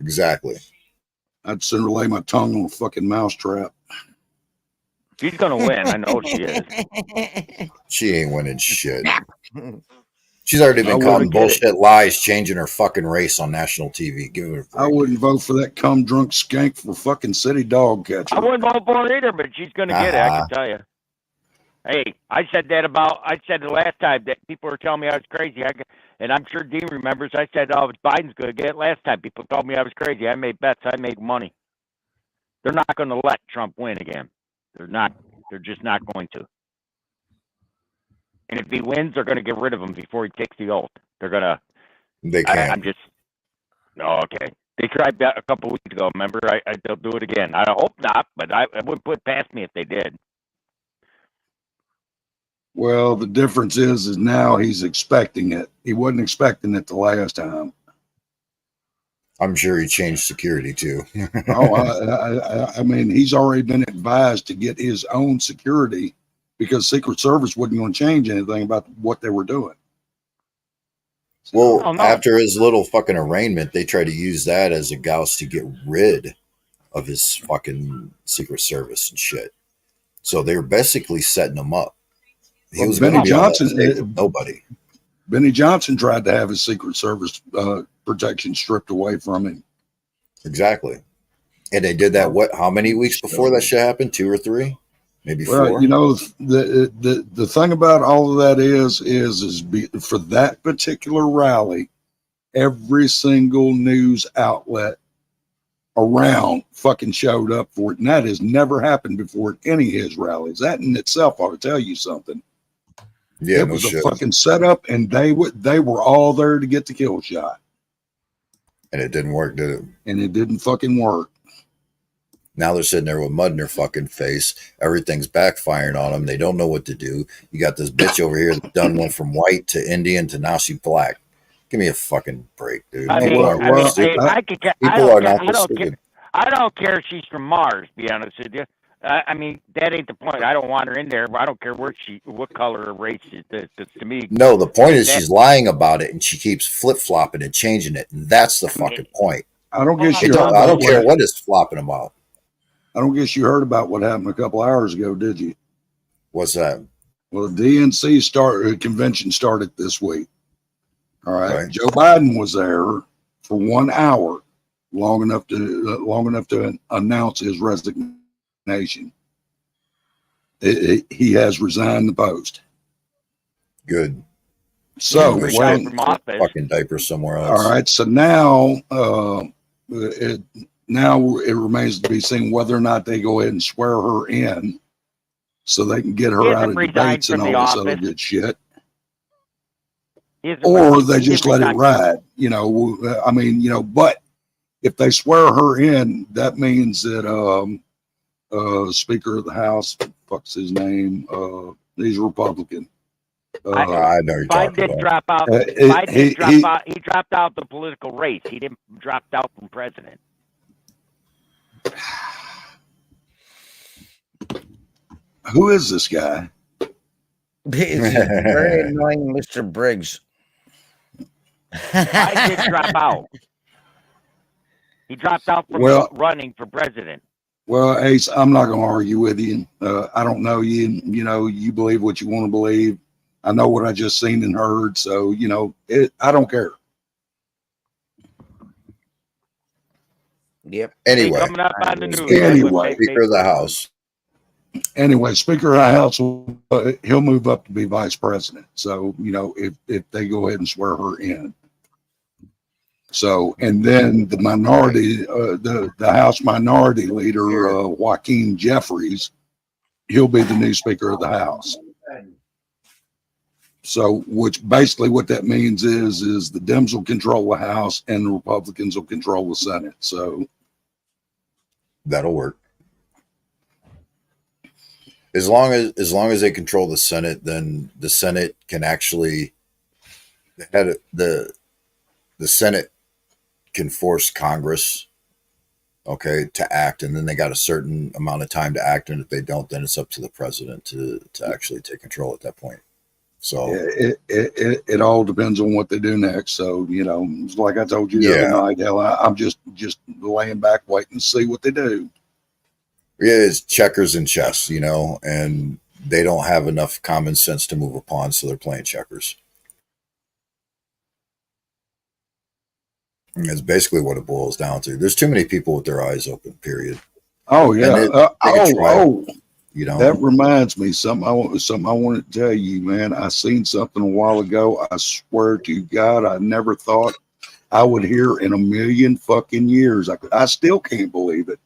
Exactly. I'd sooner lay my tongue on a fucking mousetrap. She's gonna win. I know she is. She ain't winning shit. She's already been I calling wouldn't get bullshit lies, changing her fucking race on national TV. Give her a I break. wouldn't vote for that cum drunk skank for fucking city dog catcher. I wouldn't vote for her either, but she's gonna get it. I can tell you. Hey, I said the last time that people were telling me I was crazy. And I'm sure Dean remembers. I said, "Oh, Biden's going to get it." Last time, people told me I was crazy. I made bets. I make money. They're not going to let Trump win again. They're not. They're just not going to. And if he wins, they're going to get rid of him before he takes the oath. They're going to. They can't. I'm just. No, okay. They tried that a couple weeks ago. Remember? They'll do it again. I hope not, but I wouldn't put it past me if they did. Well, the difference is now he's expecting it. He wasn't expecting it the last time. I'm sure he changed security too. I mean, he's already been advised to get his own security because Secret Service wasn't going to change anything about what they were doing. Well, after his little fucking arraignment, they tried to use that as a gauze to get rid of his fucking Secret Service and shit. So they were basically setting him up. He was Benny Johnson. Nobody. Benny Johnson tried to have his Secret Service protection stripped away from him. Exactly. And they did that. What? How many weeks before that shit happened? 2 or 3, maybe 4. Well, the thing about all of that is for that particular rally, every single news outlet around fucking showed up for it, and that has never happened before at any of his rallies. That in itself ought to tell you something. Yeah, it was a fucking setup, and they were all there to get the kill shot. And it didn't work, did it? And it didn't fucking work. Now they're sitting there with mud in their fucking face. Everything's backfiring on them. They don't know what to do. You got this bitch over here that done went from white to Indian to now she's black. Give me a fucking break, dude. People are not stupid. I don't care if she's from Mars, to be honest with you. I mean, that ain't the point. I don't want her in there. I don't care what color or race it is. To me, no, the point is she's lying about it and she keeps flip-flopping and changing it. And that's the fucking point. I don't guess I don't care what it's flopping about. I don't guess you heard about what happened a couple hours ago, did you? What's that? Well, the DNC convention started this week. All right. Joe Biden was there for 1 hour, long enough to announce his resignation. he has resigned the post. Good. So, Maybe well, Resigned from office. fucking diapers somewhere else. all right. So now, now it remains to be seen whether or not they go ahead and swear her in, so they can get He her out hasn't of resigned debates and from all the this other office. good shit, He hasn't or resigned- they he just didn't let it resign. ride. You know, I mean, you know, but if they swear her in, that means that Speaker of the House, fuck's his name? He's a Republican. I know you're Biden talking did about. drop out. Biden Biden did drop out. He dropped out the political race. He didn't drop out from president. Who is this guy? It's very annoying, Mr. Briggs. Biden did drop out. He dropped out from running for president. Well, Ace, I'm not going to argue with you. I don't know you. You know, you believe what you want to believe. I know what I just seen and heard. So, you know, I don't care. Yep. Anyway, Coming up on the news. Anyway. Speaker of the House. Anyway, Speaker of the House, he'll move up to be vice president. So, you know, if they go ahead and swear her in. So, and then the minority, the House Minority Leader, Joaquin Jeffries, he'll be the new Speaker of the House. So, which basically what that means is the Dems will control the House and the Republicans will control the Senate. So that'll work. As long as they control the Senate, then the Senate can actually the Senate can force Congress, okay, to act, and then they got a certain amount of time to act, and if they don't, then it's up to the president to actually take control at that point. So it all depends on what they do next. So, you know, like I told you the other night, hell, I'm just laying back waiting to see what they do. Yeah, it's checkers and chess, you know, and they don't have enough common sense to move upon, so they're playing checkers. And that's basically what it boils down to. There's too many people with their eyes open, period. Oh yeah. You know, that reminds me something I wanted to tell you, man. I seen something a while ago. I swear to God, I never thought I would hear in a million fucking years. I still can't believe it.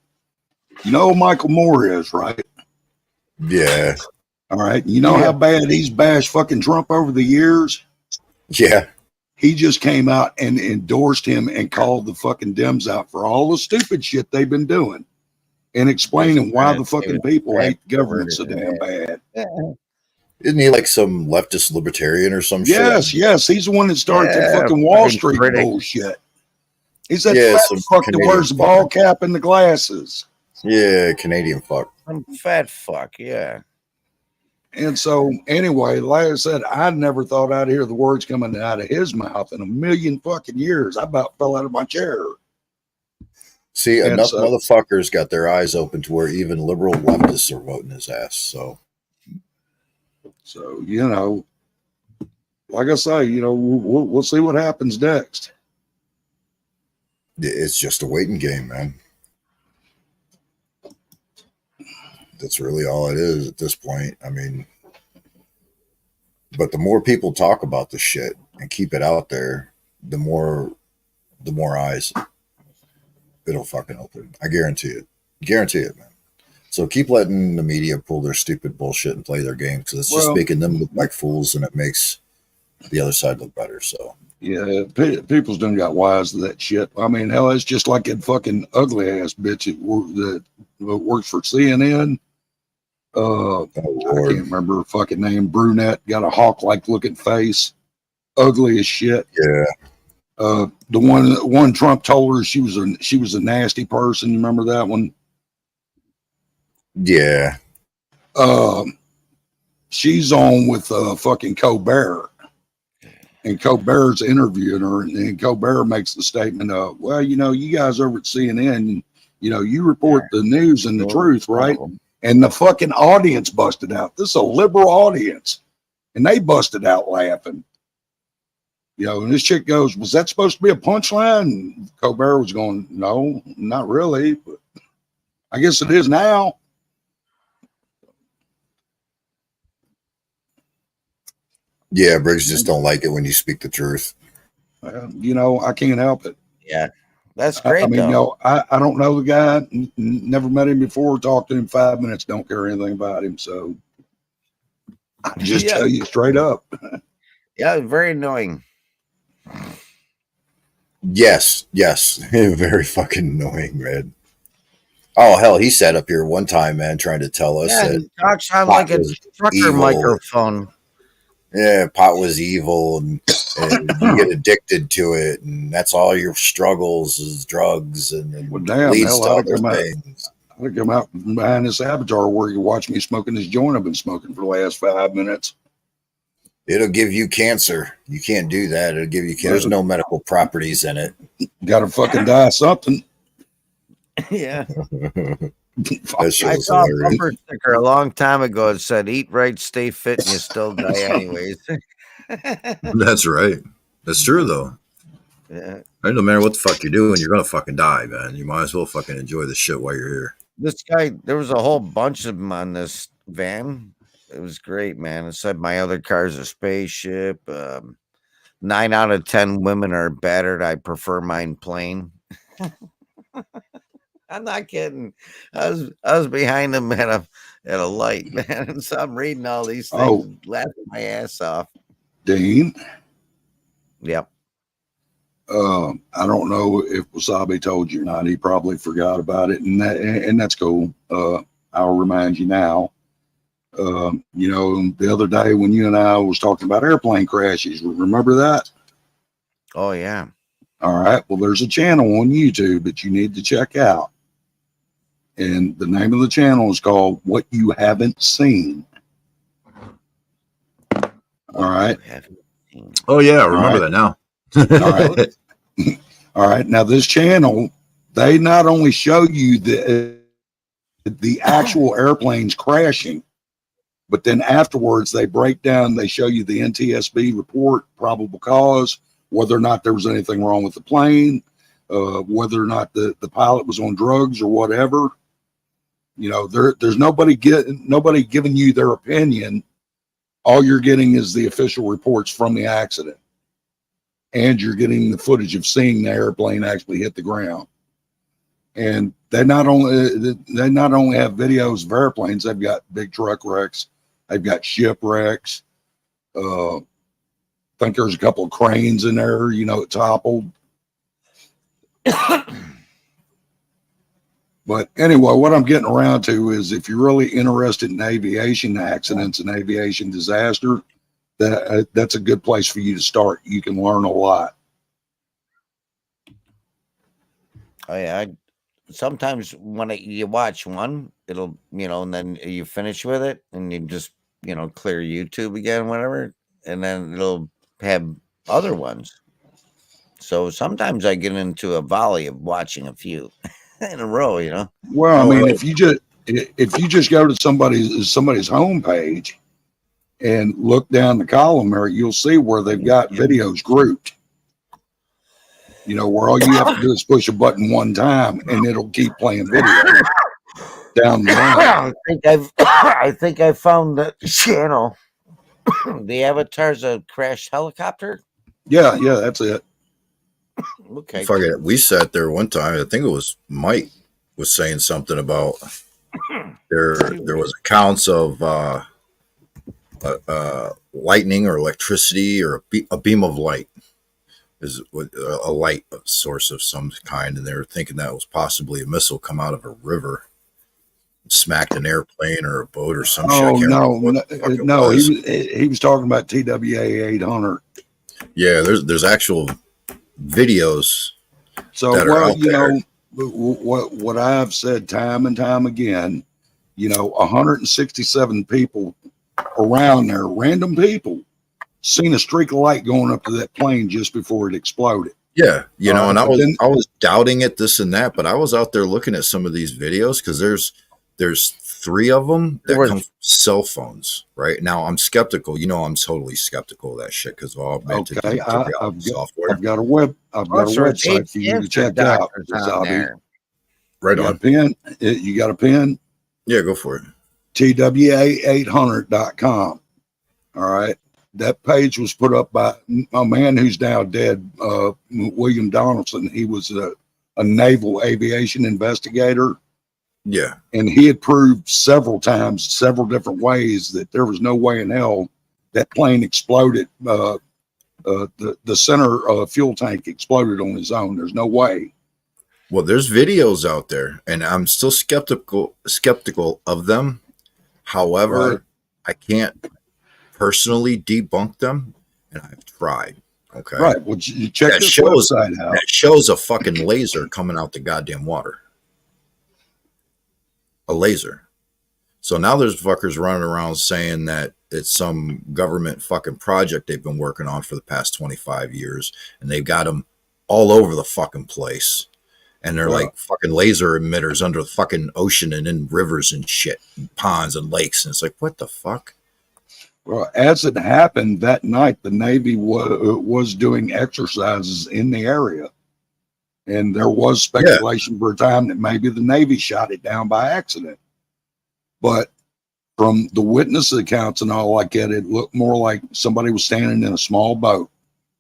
You know who Michael Moore is, right? Yeah. All right. You know how bad he's bashed fucking Trump over the years? Yeah. He just came out and endorsed him and called the fucking Dems out for all the stupid shit they've been doing and explaining why the fucking people hate the government so damn bad. Isn't he like some leftist libertarian or some shit? Yes. He's the one that started the fucking Wall Street bullshit. He's that fat fuck that wears the ball cap and the glasses. Yeah, Canadian fuck. Some fat fuck, yeah. And so, anyway, like I said, I never thought I'd hear the words coming out of his mouth in a million fucking years. I about fell out of my chair. See, enough motherfuckers got their eyes open to where even liberal leftists are voting his ass. So, you know, like I say, you know, we'll see what happens next. It's just a waiting game, man. That's really all it is at this point. I mean, but the more people talk about this shit and keep it out there, the more eyes it'll fucking open. I guarantee it. Guarantee it, man. So keep letting the media pull their stupid bullshit and play their game, because it's just making them look like fools, and it makes the other side look better. So yeah, people's done got wise to that shit. I mean, hell, it's just like that fucking ugly ass bitch that works for CNN. I can't remember her fucking name. Brunette, got a hawk-like looking face, ugly as shit. Yeah. The one Trump told her she was a nasty person. You remember that one? Yeah. She's on with fucking Colbert, and Colbert's interviewing her, and Colbert makes the statement of, well, you know, you guys over at CNN, you know, you report the news and the truth, right? And the fucking audience busted out. This is a liberal audience, and they busted out laughing. You know, and this chick goes, was that supposed to be a punchline? And Colbert was going, no, not really, but I guess it is now. Yeah, Briggs just don't like it when you speak the truth. You know, I can't help it. Yeah, that's great. I mean, though. you know, I don't know the guy, never met him before, talked to him 5 minutes, don't care anything about him. So I just tell you straight up. Yeah, very annoying. Yes, very fucking annoying, man. Oh hell, he sat up here one time, man, trying to tell us that He talks on pot like a was trucker evil. microphone. Yeah, pot was evil, and you get addicted to it, and that's all your struggles is drugs, and Well, damn, leads to hell, other things. I'd come out behind this avatar where you watch me smoking this joint I've been smoking for the last 5 minutes. It'll give you cancer. You can't do that. It'll give you cancer. There's no medical properties in it. Got to fucking die something. Yeah. I saw a bumper sticker a long time ago. It said, "Eat right, stay fit, and you still die anyways." That's right. That's true, though. Yeah. No matter what the fuck you're doing, you're gonna fucking die, man. You might as well fucking enjoy the shit while you're here. This guy, there was a whole bunch of them on this van. It was great, man. It said my other car's a spaceship. 9 out of 10 women are battered. I prefer mine plain. I'm not kidding. I was behind him at a light, man. And so I'm reading all these things, laughing my ass off. Dean. Yep. I don't know if Wasabi told you or not. He probably forgot about it, and that's cool. I'll remind you now. You know, the other day when you and I was talking about airplane crashes, remember that? Oh yeah. All right. Well, there's a channel on YouTube that you need to check out, and the name of the channel is called "What You Haven't Seen." All right. Oh yeah, I remember that now. All right. All right. Now this channel, they not only show you the actual airplanes crashing, but then afterwards they break down, they show you the NTSB report, probable cause, whether or not there was anything wrong with the plane, whether or not the pilot was on drugs or whatever. You know, there's nobody giving you their opinion. All you're getting is the official reports from the accident. And you're getting the footage of seeing the airplane actually hit the ground. And they not only have videos of airplanes, they've got big truck wrecks, they've got shipwrecks. I think there's a couple of cranes in there, you know, it toppled. But anyway, what I'm getting around to is if you're really interested in aviation accidents and aviation disaster, that's a good place for you to start. You can learn a lot. Oh yeah. Sometimes when you watch one, it'll, you know, and then you finish with it and you just, you know, clear YouTube again, whatever, and then it'll have other ones. So sometimes I get into a volley of watching a few in a row, you know. Well, I mean, if you just go to somebody's homepage and look down the column there, you'll see where they've got videos grouped. You know, where all you have to do is push a button one time and it'll keep playing videos down the line. I think I found the channel. The avatar's a crashed helicopter. Yeah, that's it. Okay. Fuck it. We sat there one time. I think it was Mike was saying something about there was accounts of lightning or electricity or a beam of light is a light source of some kind, and they were thinking that was possibly a missile come out of a river, smacked an airplane or a boat or some shit. Oh no, he was talking about TWA 800. Yeah, there's actual videos. So well, you know what I've said time and time again. You know, 167 people around there, random people, seen a streak of light going up to that plane just before it exploded. Yeah, you know, and I was doubting it, this and that, but I was out there looking at some of these videos because there's 3 of them that come from cell phones. Right now, I'm skeptical. You know, I'm totally skeptical of that shit because of all okay, software. I've got a website for you to check out. Right on. Pen? You got a pen? Yeah, go for it. TWA800.com. All right. that page was put up by a man who's now dead, William Donaldson. He was a naval aviation investigator. Yeah. And he had proved several times, several different ways, that there was no way in hell that plane exploded. The center fuel tank exploded on its own. There's no way. Well, there's videos out there, and I'm still skeptical of them. However, Right. I can't personally debunk them, and I've tried. Okay. Right. Well, you check That this shows- website out. That shows a fucking laser coming out the goddamn water. A laser. So now there's fuckers running around saying that it's some government fucking project they've been working on for the past 25 years, and they've got them all over the fucking place. And they're like fucking laser emitters under the fucking ocean and in rivers and shit, and ponds and lakes. And it's like, what the fuck? Well, as it happened that night, the Navy was doing exercises in the area. And there was speculation for a time that maybe the Navy shot it down by accident. But from the witness accounts and all like that, it looked more like somebody was standing in a small boat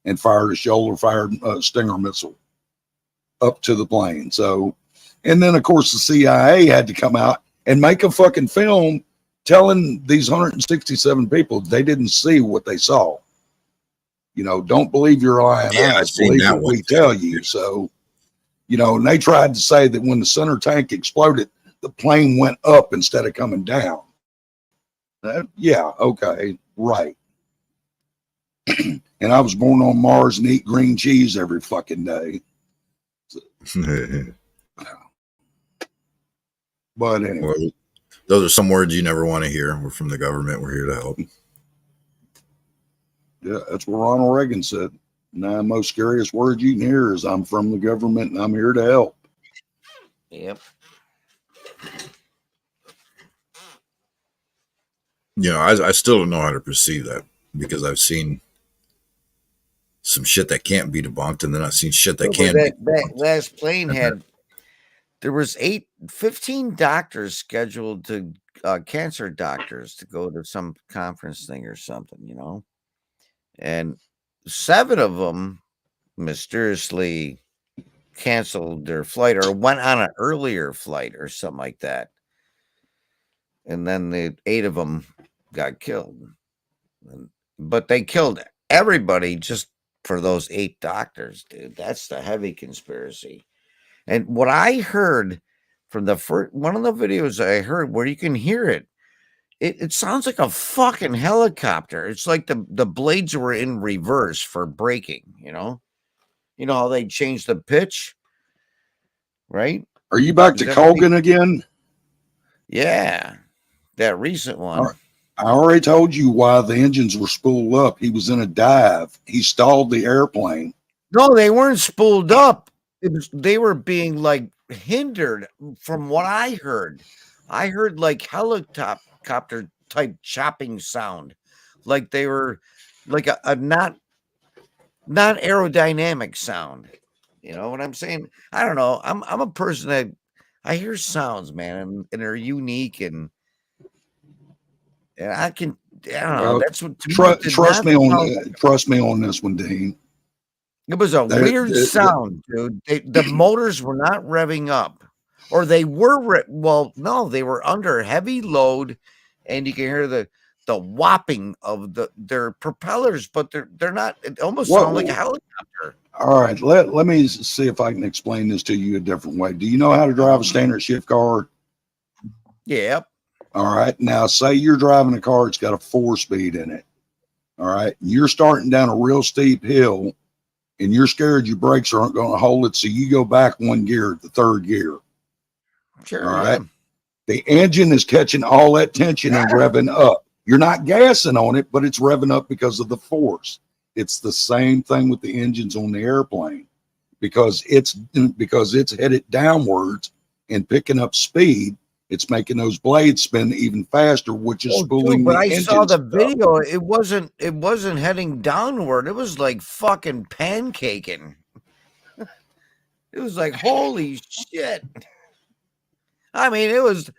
and fired a shoulder-fired Stinger missile up to the plane. So, and then, of course, the CIA had to come out and make a fucking film telling these 167 people they didn't see what they saw. You know, don't believe your lying eyes, believe what we tell you. So, you know, and they tried to say that when the center tank exploded, the plane went up instead of coming down. Yeah, okay, right. And I was born on Mars and eat green cheese every fucking day. But anyway. Well, those are some words you never want to hear. We're from the government. We're here to help. Yeah, that's what Ronald Reagan said. Now, the most scariest word you can hear is I'm from the government and I'm here to help. Yep. You know, I still don't know how to perceive that because I've seen some shit that can't be debunked, and then I've seen shit that can be. That last plane had, there was 15 doctors scheduled to, cancer doctors to go to some conference thing or something, you know, and 7 of them mysteriously canceled their flight or went on an earlier flight or something like that. And then the 8 of them got killed. But they killed everybody just for those 8 doctors, dude. That's the heavy conspiracy. And what I heard from the first one of the videos I heard where you can hear it, it sounds like a fucking helicopter. It's like the blades were in reverse for braking, you know? You know how they change the pitch, right? Are you back to Colgan again? Yeah, that recent one. I already told you why the engines were spooled up. He was in a dive. He stalled the airplane. No, they weren't spooled up. They were being like hindered from what I heard. I heard like helicopter type chopping sound. Like they were like a not aerodynamic sound. You know what I'm saying? I don't know. I'm a person that I hear sounds, man, and they're unique and I don't know. That's what trust me on this one, Dean. It was a weird sound, dude. The motors were not revving up, or they were. No, they were under heavy load, and you can hear the whopping of their propellers, but they're not. It almost sounds like a helicopter. All right, let me see if I can explain this to you a different way. Do you know how to drive a standard shift car? Yep. All right. Now, say you're driving a car, it's got a 4-speed in it. All right. You're starting down a real steep hill, and you're scared your brakes aren't going to hold it. So you go back 1 gear, the 3rd gear. Sure. All right. The engine is catching all that tension and revving up. You're not gassing on it, but it's revving up because of the force. It's the same thing with the engines on the airplane because it's headed downwards and picking up speed. It's making those blades spin even faster, which is spooling. But I saw the video. It wasn't heading downward. It was like fucking pancaking. It was like, holy shit. I mean, it was